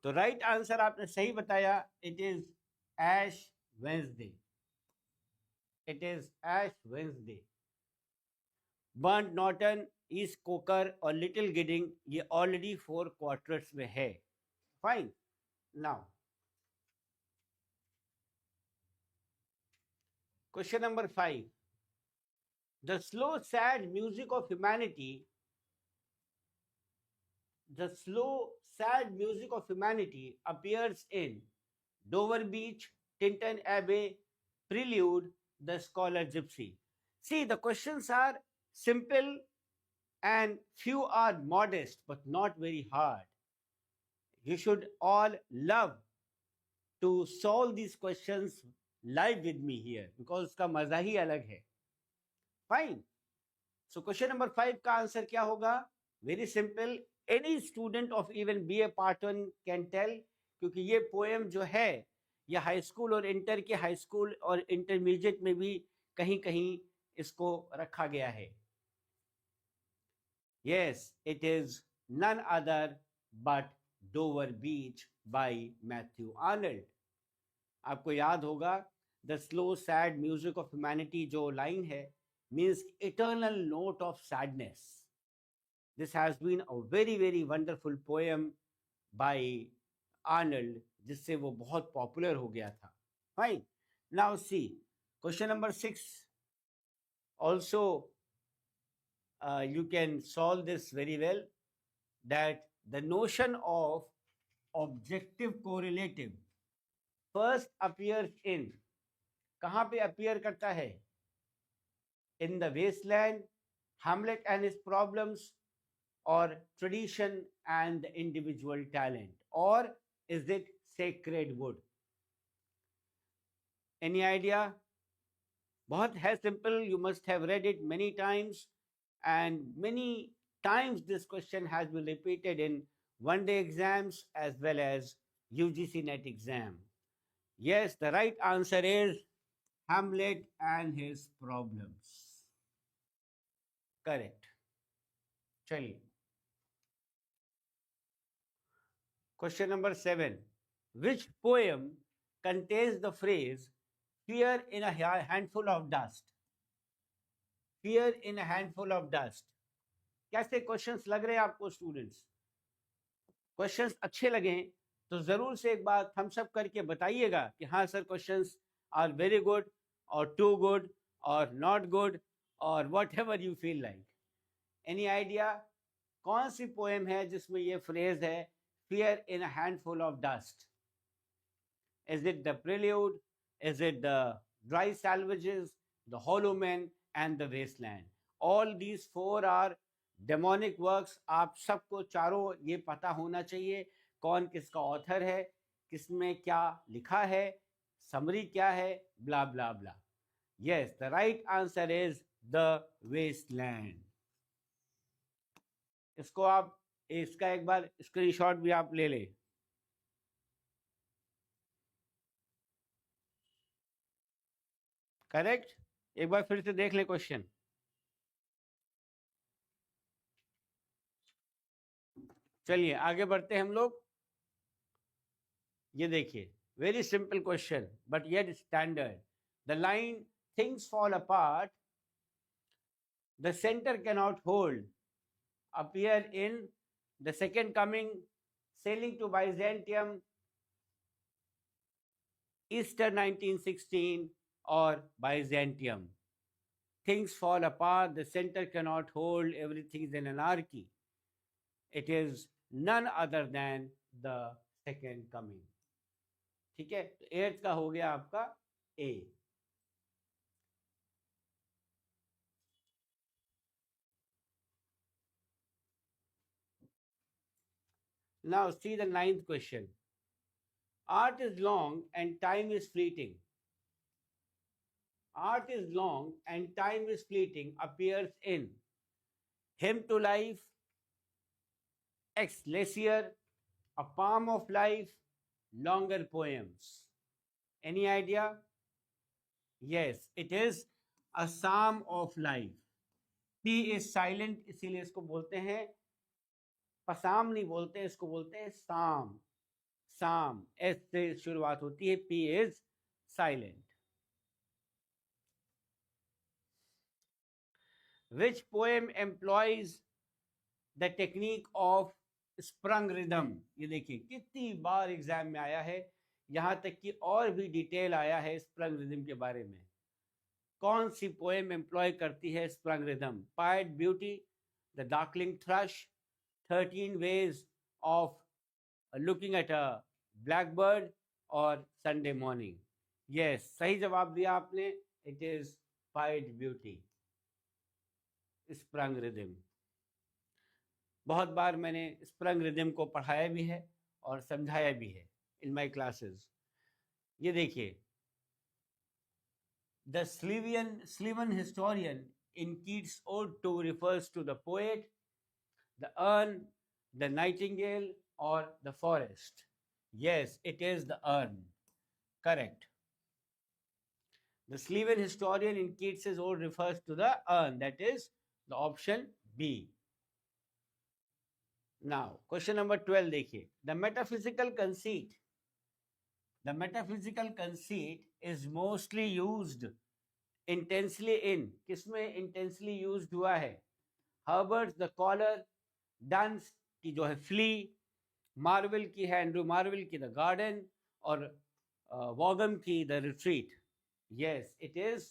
तो राइट आंसर आपने सही बताया। It is Ash Wednesday. It is Ash Wednesday. Burnt Norton, East Coker और लिटिल गिडिंग ये ऑलरेडी 4 क्वार्टर्स में है। Fine. Now question number 5। The slow sad music of humanity, the slow sad music of humanity appears in Dover Beach, Tinton Abbey, Prelude, The Scholar Gypsy. See, the questions are simple and few are modest but not very hard. You should all love to solve these questions live with me here because उसका मजा ही अलग है। Fine. So question number 5 का answer क्या होगा? Very simple. Any student of even BA Part 1 can tell, क्योंकि ये poem जो है ये हाई स्कूल और इंटर के, हाई स्कूल और इंटरमीडिएट में भी कहीं कहीं इसको रखा गया है। Yes, it is none other but Dover Beach by Matthew Arnold. आपको याद होगा the slow sad music of humanity जो लाइन है means eternal note of sadness. This has been a very very wonderful poem by Arnold, जिससे वो बहुत popular हो गया था। Fine. Now see, question number 6. Also, you can solve this very well. That the notion of objective correlative first appears in, कहाँ पे appear करता है? In the Wasteland, Hamlet and his Problems, or Tradition and the Individual Talent, or is it Sacred Wood? Any idea? बहुत है simple. You must have read it many times, and many times this question has been repeated in one-day exams as well as UGC NET exam. Yes, the right answer is Hamlet and his Problems. Correct. चलिए, question number 7. Which poem contains the phrase fear in a handful of dust? Fear in a handful of dust. कैसे questions लग रहे हैं आपको students? Questions अच्छे लगे तो जरूर से एक बात हम सब करके बताइएगा कि हाँ sir questions are very good और टू गुड और नॉट गुड और whatever you feel like. Any idea कौन सी पोएम है जिसमें ये फ्रेज है fear in a handful of dust? Is it the Prelude, Is it the dry salvages, the hollow men, and the wasteland? All these four are demonic works. आप सबको चारों ये पता होना चाहिए कौन किसका ऑथर है, किसमें क्या लिखा है, समरी क्या है, blah blah blah. Yes, the right answer is the Waste Land. इसको आप इसका एक बार स्क्रीनशॉट भी आप ले लें. करेक्ट. एक बार फिर से देख ले क्वेश्चन. चलिए आगे बढ़ते हैं हम लोग. ये देखिए, very simple question but yet standard. The line things fall apart, the centre can not hold, appear in the second coming, sailing to Byzantium, Easter 1916, or Byzantium. Things fall apart, the center cannot hold, everything is in anarchy. It is none other than the second coming. ठीक है, तो 8th का हो गया आपका A. Now see the 9th question. Art is long and time is fleeting. Art is long and time is fleeting appears in Hymn to Life, Ex Glacier, A Palm of Life, Longer Poems. Any idea? Yes, it is A Psalm of Life. P is silent, इसीलिए इसको बोलते हैं पसाम, नहीं बोलते, इसको बोलते हैं साम. साम एस से शुरुआत होती है. P is silent. Which poem employs the technique of sprung rhythm? ये देखिए कितनी बार एग्जाम में आया है, यहां तक कि और भी डिटेल आया है स्प्रंग रिदम के बारे में. कौन सी पोएम एम्प्लॉय करती है स्प्रंग रिदम? पायट beauty, the darkling thrust, 13 ways of looking at a blackbird, और संडे मॉर्निंग. यस, सही जवाब दिया आपने. इट इज पायट ब्यूटी, स्प्रंग रिदम. बहुत बार मैंने स्प्रंग रिदम को पढ़ाया भी है और समझाया भी है इन माय क्लासेस. ये देखिए, the sylvan historian in Keats ode to refers to the poet, the urn, the nightingale, or the forest. Yes, it is the urn. Correct. The Sleven historian in Keats's ode refers to the urn. That is the option B. Now, question number 12 देखिए. The metaphysical conceit. The metaphysical conceit is mostly used intensely in. किसमें intensely used हुआ है? Herbert's The Collar, डंस की जो है flee, Marvell की है Andrew Marvell की द गार्डन, और वॉगम की the Retreat. Yes, it is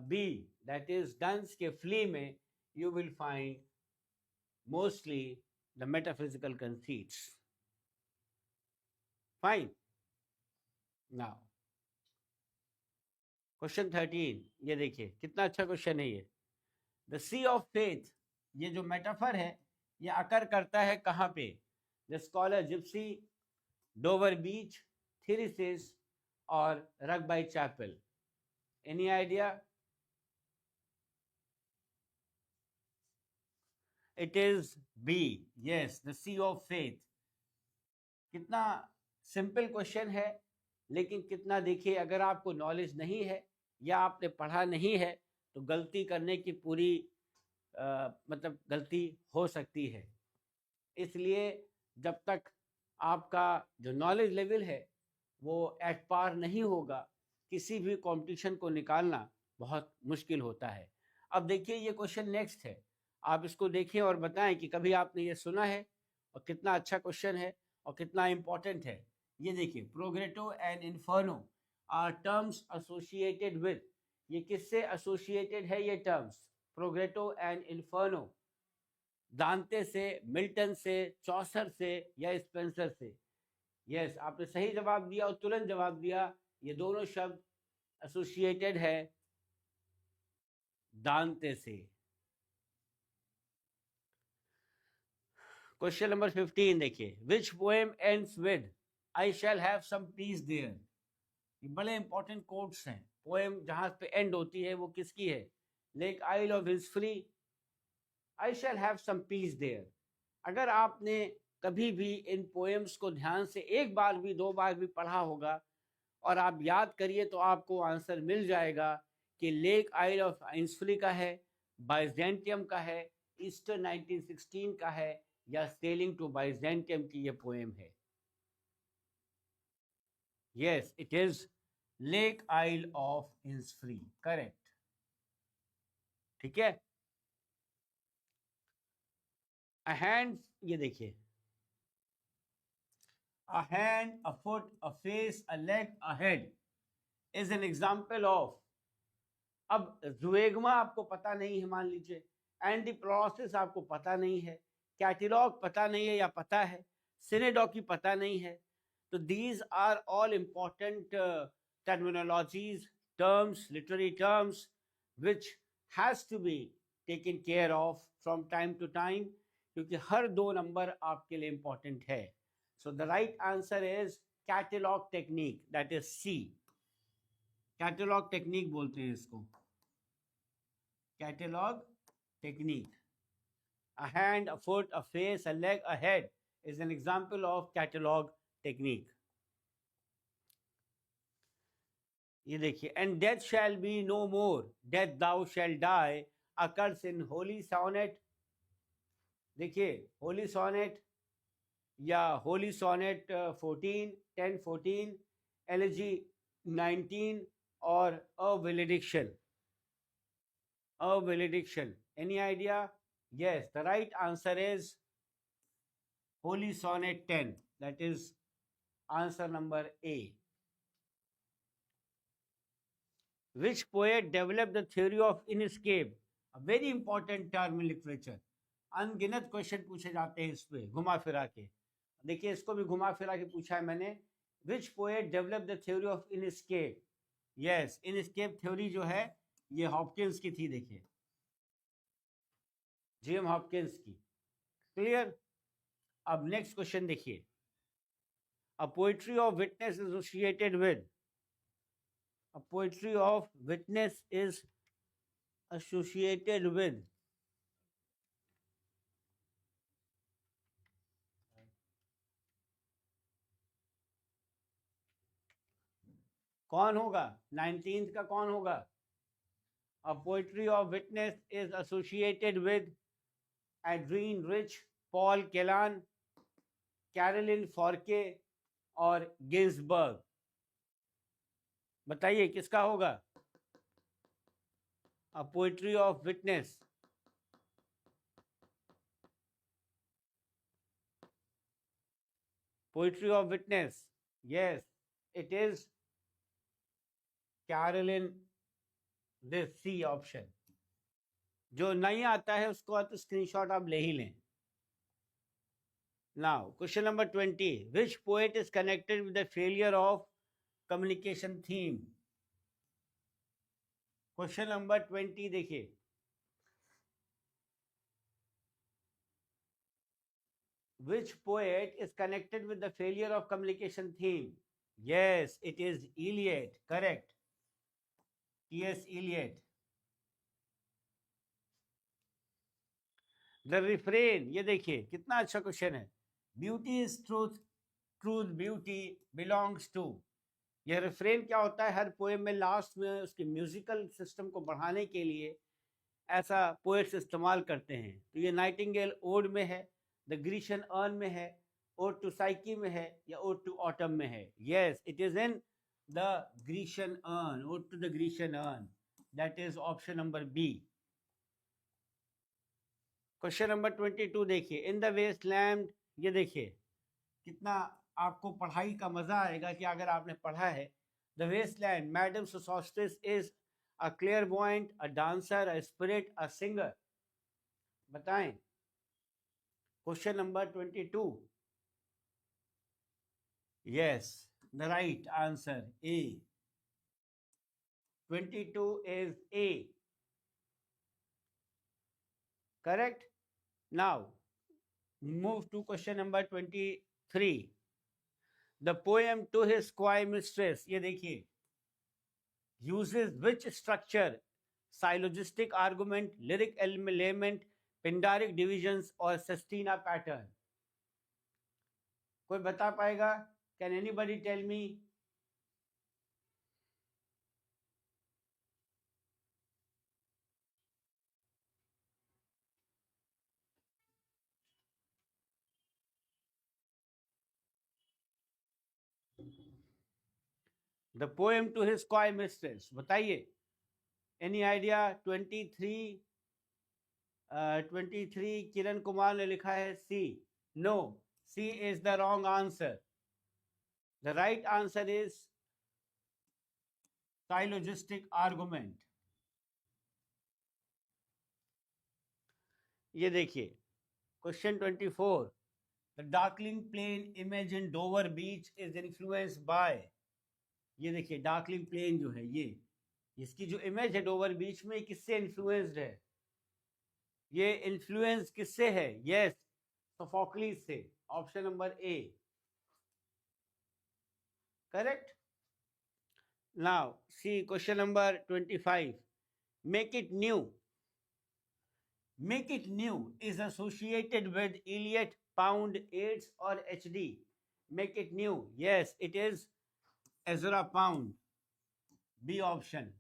B. That is Donne's के फ्ली में you will find mostly the metaphysical conceits. Fine. Now question 13. ये देखिए कितना अच्छा क्वेश्चन है ये. द सी ऑफ फेथ, ये जो मेटाफर है ये अकर करता है कहाँ पे? The Scholar Gipsy, Dover Beach, Thyrsis, और Rugby Chapel. Any idea? It is B. Yes, the sea of faith. कितना सिंपल क्वेश्चन है, लेकिन कितना देखिए, अगर आपको नॉलेज नहीं है या आपने पढ़ा नहीं है तो गलती करने की पूरी मतलब गलती हो सकती है. इसलिए जब तक आपका जो नॉलेज लेवल है वो एट पार नहीं होगा, किसी भी कंपटीशन को निकालना बहुत मुश्किल होता है. अब देखिए ये क्वेश्चन नेक्स्ट है, आप इसको देखें और बताएं कि कभी आपने ये सुना है और कितना अच्छा क्वेश्चन है और कितना इम्पोर्टेंट है. ये देखिए, Purgatorio and Inferno are terms associated with. ये किससे एसोसिएटेड है ये टर्म्स? प्रोग्रेटो and inferno. दांते से, मिल्टन से, चौसर से, या स्पेंसर से? यस, आपने सही जवाब दिया और तुरंत जवाब दिया. ये दोनों शब्द एसोसिएटेड है दांते से। क्वेश्चन नंबर 15 देखिए, which poem ends with I shall have some peace there. ये बड़े इंपॉर्टेंट कोट्स हैं। पोएम जहां पे एंड होती है वो किसकी है? Lake Isle of Innisfree, I shall have some peace there. अगर आपने कभी भी इन पोएम्स को ध्यान से एक बार भी दो बार भी पढ़ा होगा और आप याद करिए तो आपको आंसर मिल जाएगा कि लेक आइल ऑफ हिल्सफ्री का है, बाइजेंटियम का है, ईस्टर 1916 का है, या सेलिंग टू बाइजेंटियम की ये पोएम है। Yes, it is Lake Isle of Innisfree, correct. ठीक है। अ हैंड, ये देखिए, a hand, a foot, a face, a leg, a head is an example of. अब जुएगमा आपको पता नहीं है मान लीजिए, एंटीप्रोसेस आपको पता नहीं है, कैटलॉग पता नहीं है या पता है, सिनेडॉकी पता नहीं है, तो these are all important terminologies, terms, literary terms which has to be taken care of from time to time, क्योंकि हर दो नंबर आपके लिए इंपॉर्टेंट है। So the right answer is catalogue technique, that is C. Catalogue technique बोलते हैं इसको, catalogue technique. A hand, a foot, a face, a leg, a head is an example of catalog technique. ये देखिए, and death shall be no more, death thou shall die occurs in holy sonnet. देखिए, holy sonnet या holy sonnet 14, 10, 14, elegy 19 और a valediction. A valediction. Any idea? Yes, the right answer is Holy Sonnet 10. That is answer number A. Which poet developed the theory of inescape? A very important term in literature. अनगिनत question पूछे जाते हैं इस पे घुमा फिरा के। देखिए, इसको भी घुमा फिरा के पूछा है मैंने। Which poet developed the theory of inescape? Yes, inescape theory जो है ये हॉपकिंस की थी। देखिए, जेम हॉपकिंस की। क्लियर। अब नेक्स्ट क्वेश्चन देखिए, a poetry of witness is associated with, a poetry of witness is associated with, कौन होगा? 19th का कौन होगा? A poetry of witness is associated with Adrienne Rich, Paul Celan, Caroline Forqué और Ginsberg. बताइए किसका होगा? A poetry of witness, poetry of witness, yes, it is Caroline, this C option। जो नहीं आता है उसको तो स्क्रीनशॉट आप ले ही लें। Now, question number 20. Which poet is connected with the failure of communication theme? Question number 20 देखिए, which poet is connected with the failure of communication theme? Yes, it is Eliot. Correct. T.S. Eliot. The refrain, ये देखिए कितना अच्छा question है। Beauty is truth, truth beauty belongs to। यह refrain क्या होता है? हर पोएम में लास्ट में उसके म्यूजिकल सिस्टम को बढ़ाने के लिए ऐसा पोएट्स इस्तेमाल करते हैं। तो ये नाइटिंगेल ओड में है, द ग्रीशियन अर्न में है, ओड टू साइकी में है, या ओड टू ऑटम में है? Yes, it is in the Grecian urn, ode to the Grecian urn. That is option number B. Question number 22 देखिए, इन द वेस्टलैंड, ये देखिए कितना आपको पढ़ाई का मजा आएगा कि अगर आपने पढ़ा है। The Waste Land, Madame Sosostris is a clairvoyant, a dancer, a spirit, a singer. बताएं। Question number 22। Yes, the right answer A, 22 is A. Correct? Now, move to question number 23. The poem To His Squire Mistress, ये देखिए, uses which structure? Syllogistic argument, lyric element, Pindaric divisions or sestina pattern? कोई बता पाएगा? Can anybody tell me? The poem To His Squire Mistress, बताइए. Any idea? 23 Kiran Kumar ने लिखा है C. No, C is the wrong answer. The right answer is syllogistic argument. ये देखिए, question 24. The darkling plane image in Dover Beach is influenced by. ये देखिए, darkling plane जो है, ये इसकी जो इमेज है डोवर बीच में, किससे इन्फ्लुएंस्ड है? ये इन्फ्लुएंस किससे है? यस, सोफोक्लिस से. Option number A. Correct. Now see question number 25. Make it new. Make it new is associated with Eliot, Pound, Yeats और HD. Make it new, yes, it is Ezra Pound. B option.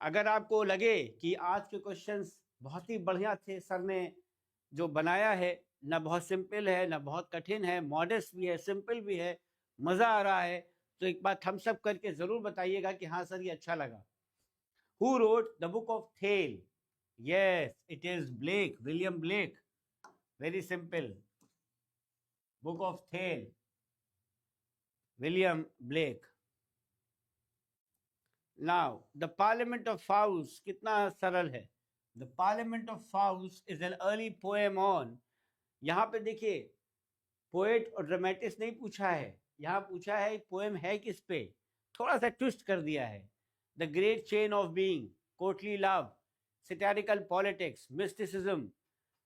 अगर आपको लगे कि आज के questions बहुत ही बढ़िया थे, सर ने जो बनाया है, ना बहुत सिंपल है ना बहुत कठिन है, मॉडेस्ट भी है, सिंपल भी है, मज़ा आ रहा है, तो एक बार थम्स अप करके ज़रूर बताइएगा कि हाँ सर ये अच्छा लगा. Who wrote the book of Thel? Yes, it is Blake, William Blake. Very simple. Book of Thel, William Blake. Now the Parliament of Fowls कितना सरल है. The Parliament of Fowls is an early poem on. यहाँ पे देखिए, poet और dramatist नहीं पूछा है, यहाँ पूछा है पोएम है किस पे. थोड़ा सा ट्विस्ट कर दिया है. The great chain of being, courtly love, satirical politics, mysticism.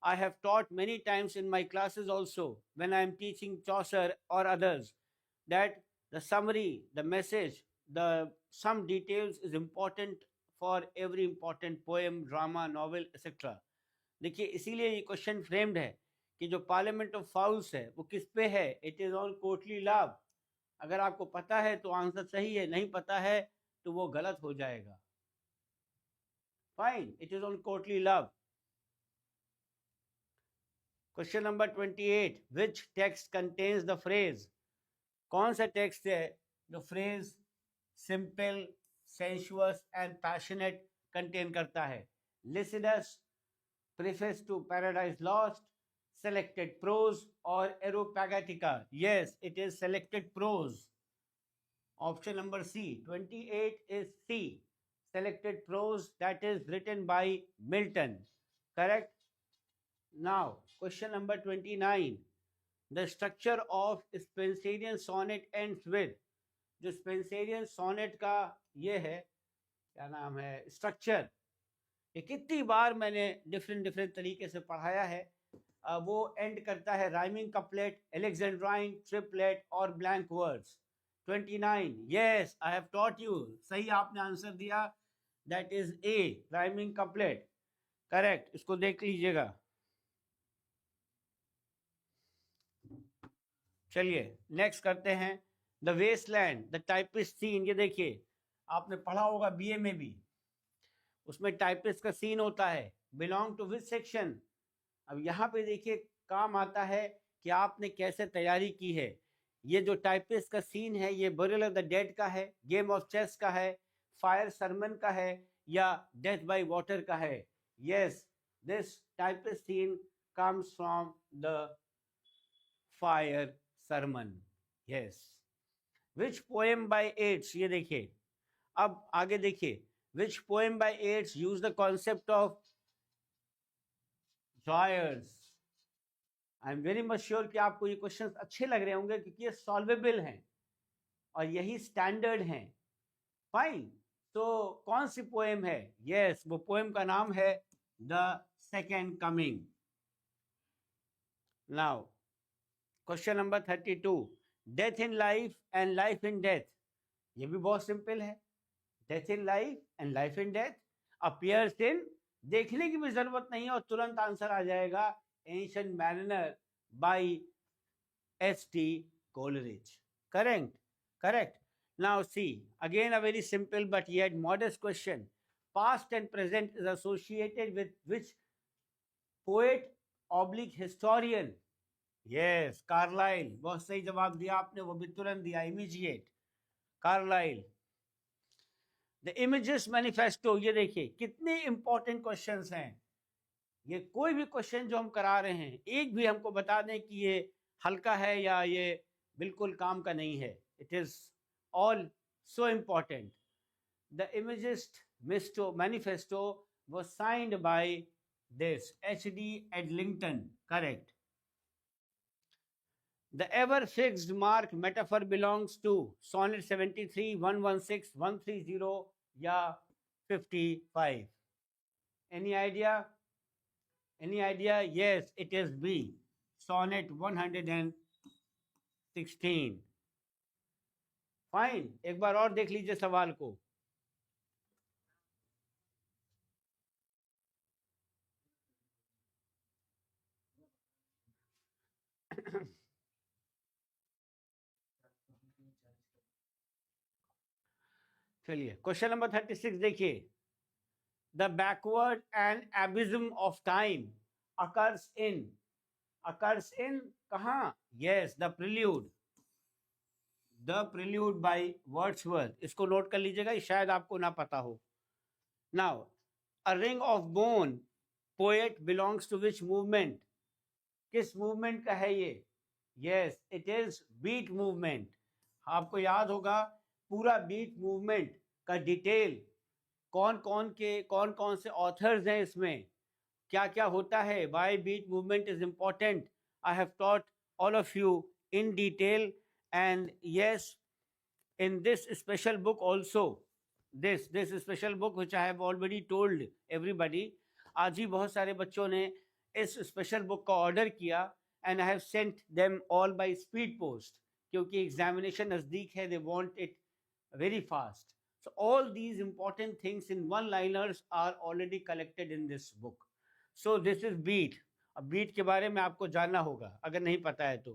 I have taught many times in my classes also when I am teaching Chaucer or others that the summary, the message, the some details is important for every important poem, drama, novel, etc. देखिए, इसीलिए ये question framed है कि जो parliament of fowls है वो किस पे है. It is on courtly love. अगर आपको पता है तो आंसर सही है, नहीं पता है तो वो गलत हो जाएगा. Fine, it is on courtly love. Question number 28. Which text contains the phrase? कौन सा टेक्स्ट है जो phrase simple, sensuous and passionate contain करता है? Lycidas, preface to paradise lost, selected prose or Areopagitica? Yes, it is selected prose. Option number C. 28 is C. Selected prose, that is written by Milton. Correct? Now, question number 29. The structure of Spenserian sonnet ends with. जो Spenserian sonnet का ये है, क्या नाम है, structure, ये कितनी बार मैंने डिफरेंट तरीके से पढ़ाया है. वो एंड करता है राइमिंग कपलेट, एलेक्जेंड्राइन, ट्रिपलेट और blank words. 29. Yes, I have taught you. सही आपने आंसर दिया. That is a, rhyming couplet. Correct. इसको देख लीजिएगा. चलिए नेक्स्ट करते हैं. The wasteland, the typist scene. ये देखिए, आपने पढ़ा होगा बीए में भी, उसमें टाइपिस्ट का सीन होता है. Belong to which section? अब यहाँ पे देखिए, काम आता है कि आपने कैसे तैयारी की है. ये जो टाइपिस्ट का सीन है, ये बरियल ऑफ द डेड का है, गेम ऑफ चेस का है, फायर सरमन का है, या डेथ बाय वाटर का है? Yes, this typist scene comes from the fire sermon. Yes. Which poem by Yeats? ये देखिए, अब आगे देखिए, which poem by Yeats use the concept of gyres? I am very much sure कि आपको ये क्वेश्चंस अच्छे लग रहे होंगे क्योंकि ये सॉल्वेबल हैं और यही स्टैंडर्ड हैं। फाइन, तो कौन सी पोएम है? यस, वो पोएम का नाम है the second coming. Now question number 32, death in life and life in death. ये भी बहुत सिंपल है। Death in life and life in death appears इन, देखने की भी जरूरत नहीं है और तुरंत आंसर आ जाएगा, ancient mariner by S T. Coleridge. Correct, correct. Now see, again a very simple but yet modest question. Past and present is associated with which poet oblique historian? Yes, Carlyle। बहुत सही जवाब दिया आपने, वो भी तुरंत दिया, immediate, Carlyle. The images manifesto, ये देखिए कितने इंपॉर्टेंट क्वेश्चंस हैं। ये कोई भी क्वेश्चन जो हम करा रहे हैं, एक भी हमको बता दें कि ये हल्का है या ये बिल्कुल काम का नहीं है। It is all so important. The Imagist manifesto was signed by this H.D. Edlington. Correct. The ever fixed mark metaphor belongs to sonnet 73, 116, 130 या 55. Any idea? Any idea? Yes, it is B, sonnet 116. Fine, एक बार और देख लीजिए सवाल को। चलिए question number 36 देखिए। The backward and abysm of time occurs in, occurs in कहाँ? Yes, the Prelude, the Prelude by Wordsworth. इसको नोट कर लीजिएगा, शायद आपको ना पता हो। Now a ring of bone poet belongs to which movement? किस मूवमेंट का है ये? Yes, it is Beat movement. आपको याद होगा पूरा बीट मूवमेंट का डिटेल, कौन कौन से ऑथर्स हैं इसमें, क्या क्या होता है, why beat movement is important. I have taught all of you in detail, and yes, in this special book also, this special book which I have already told everybody, आज ही बहुत सारे बच्चों ने इस स्पेशल बुक का order किया, and I have sent them all by speed post, क्योंकि examination नज़दीक है, they want it very fast. So all these important things in one liners are already collected in this book. So this is beat. अब beat के बारे में आपको जानना होगा अगर नहीं पता है तो।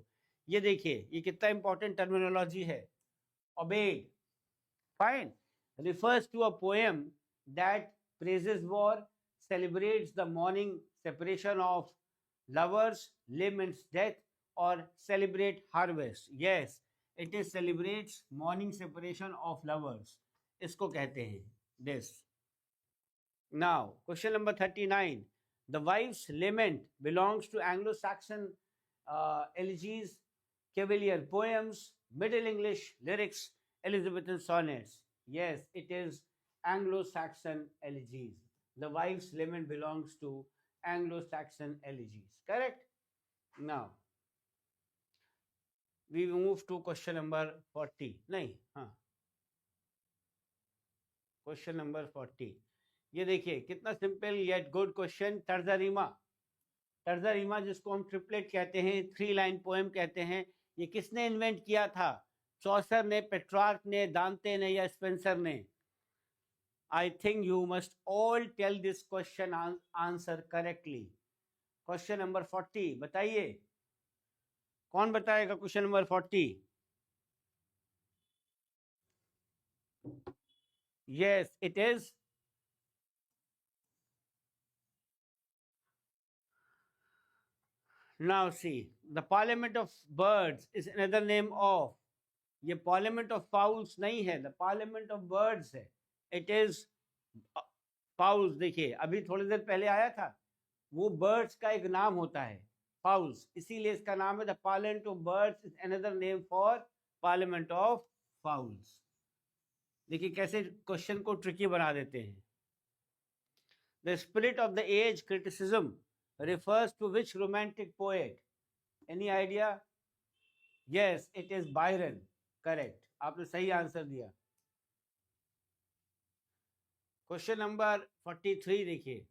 ये देखिए ये कितना इंपॉर्टेंट टर्मिनोलॉजी है। Obeyed, fine, refers to a poem that praises war, celebrates the mourning separation of lovers, laments death, or celebrate harvest. Yes, it is celebrates mourning separation of lovers, इसको कहते हैं this. Now question number 39, the wife's lament belongs to Anglo-Saxon elegies, Cavalier poems, Middle English lyrics, Elizabethan sonnets. Yes, it is Anglo-Saxon elegies. The wife's lament belongs to Anglo-Saxon elegies. Correct? Now, we move to question number 40. नहीं, हाँ, question number 40। ये देखिए कितना simple yet good question. तर्जरीमा, तर्जरीमा जिसको हम triplet कहते हैं, 3 line poem कहते हैं, ये किसने इन्वेंट किया था? चौसर ने, पेट्रार्क ने, दांते ने या स्पेंसर ने? I think you must all tell this question answer correctly. Question number 40 बताइए, कौन बताएगा question number 40? Yes, it is. Now see, the Parliament of Birds is another name of, ये Parliament of Fowls नहीं है, the Parliament of Birds है. It is fowls। देखिए अभी थोड़ी देर पहले आया था, वो birds का एक नाम होता है fowls, इसीलिए इसका नाम है the Parliament of Birds is another name for Parliament of Fowls। देखिए कैसे क्वेश्चन को ट्रिकी बना देते हैं। The spirit of the age criticism refers to which romantic poet? Any idea? Yes, it is Byron. Correct. आपने सही answer दिया। Question number 43 देखिए,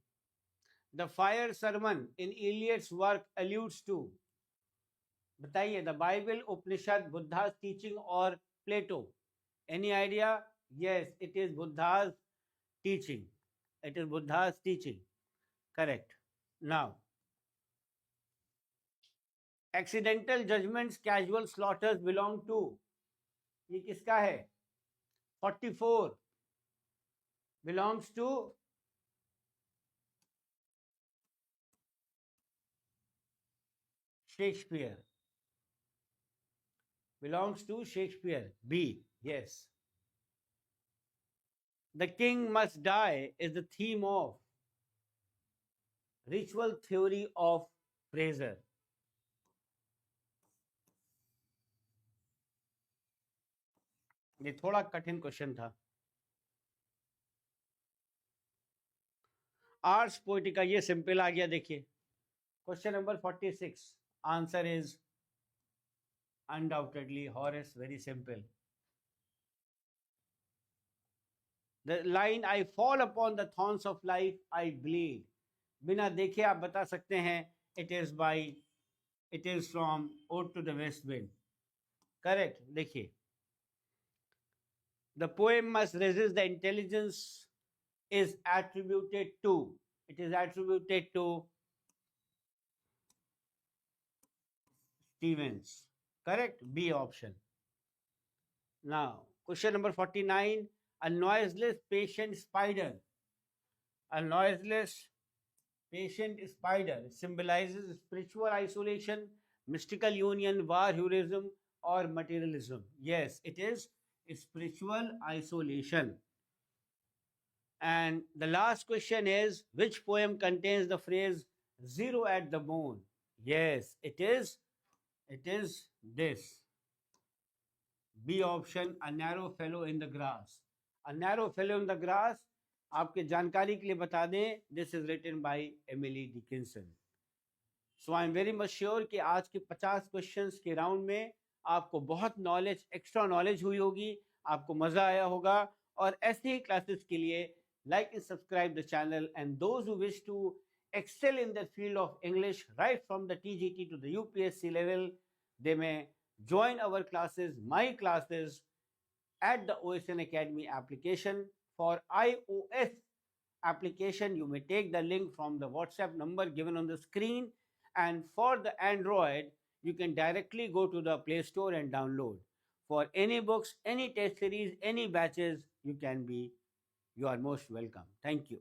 the fire Sermon in Eliot's work alludes to, बताइए, the Bible, Upanishad, Buddha's teaching और Plato? Any idea? Yes, it is Buddha's teaching, it is Buddha's teaching, correct. Now, accidental judgements, casual slaughters belong to, ये किसका है? 44 belongs to Shakespeare, belongs to Shakespeare. B. Yes. The king must die is the theme of ritual theory of Fraser. ये थोड़ा कठिन question था। Ars Poetica, ये simple आ गया। देखिए question number 46, answer is undoubtedly Horace, very simple. The line I fall upon the thorns of life I bleed, बिना देखे आप बता सकते हैं, it is from ode to the west wind, correct. देखिए, the poem must resist the intelligence is attributed to, it is attributed to Stevens, correct, B option. Now question number 49, a noiseless patient spider, a noiseless patient spider symbolizes spiritual isolation, mystical union, war heroism or materialism? Yes, it is spiritual isolation. And the last question is, which poem contains the phrase zero at the moon? Yes, it is this, B option, a narrow fellow in the grass. A narrow fellow in the grass, आपके जानकारी के लिए बता दें, this is written by Emily Dickinson. So I am very much sure कि आज के 50 questions के राउंड में आपको बहुत नॉलेज, एक्स्ट्रा नॉलेज हुई होगी, आपको मजा आया होगा। और ऐसे ही क्लासेस के लिए like and subscribe the channel, and those who wish to excel in the field of English right from the TGT to the UPSC level, they may join our classes, my classes, at the OSN Academy application. For iOS application, you may take the link from the WhatsApp number given on the screen, and for the Android, you can directly go to the Play Store and download. For any books, any test series, any batches, you are most welcome. Thank you.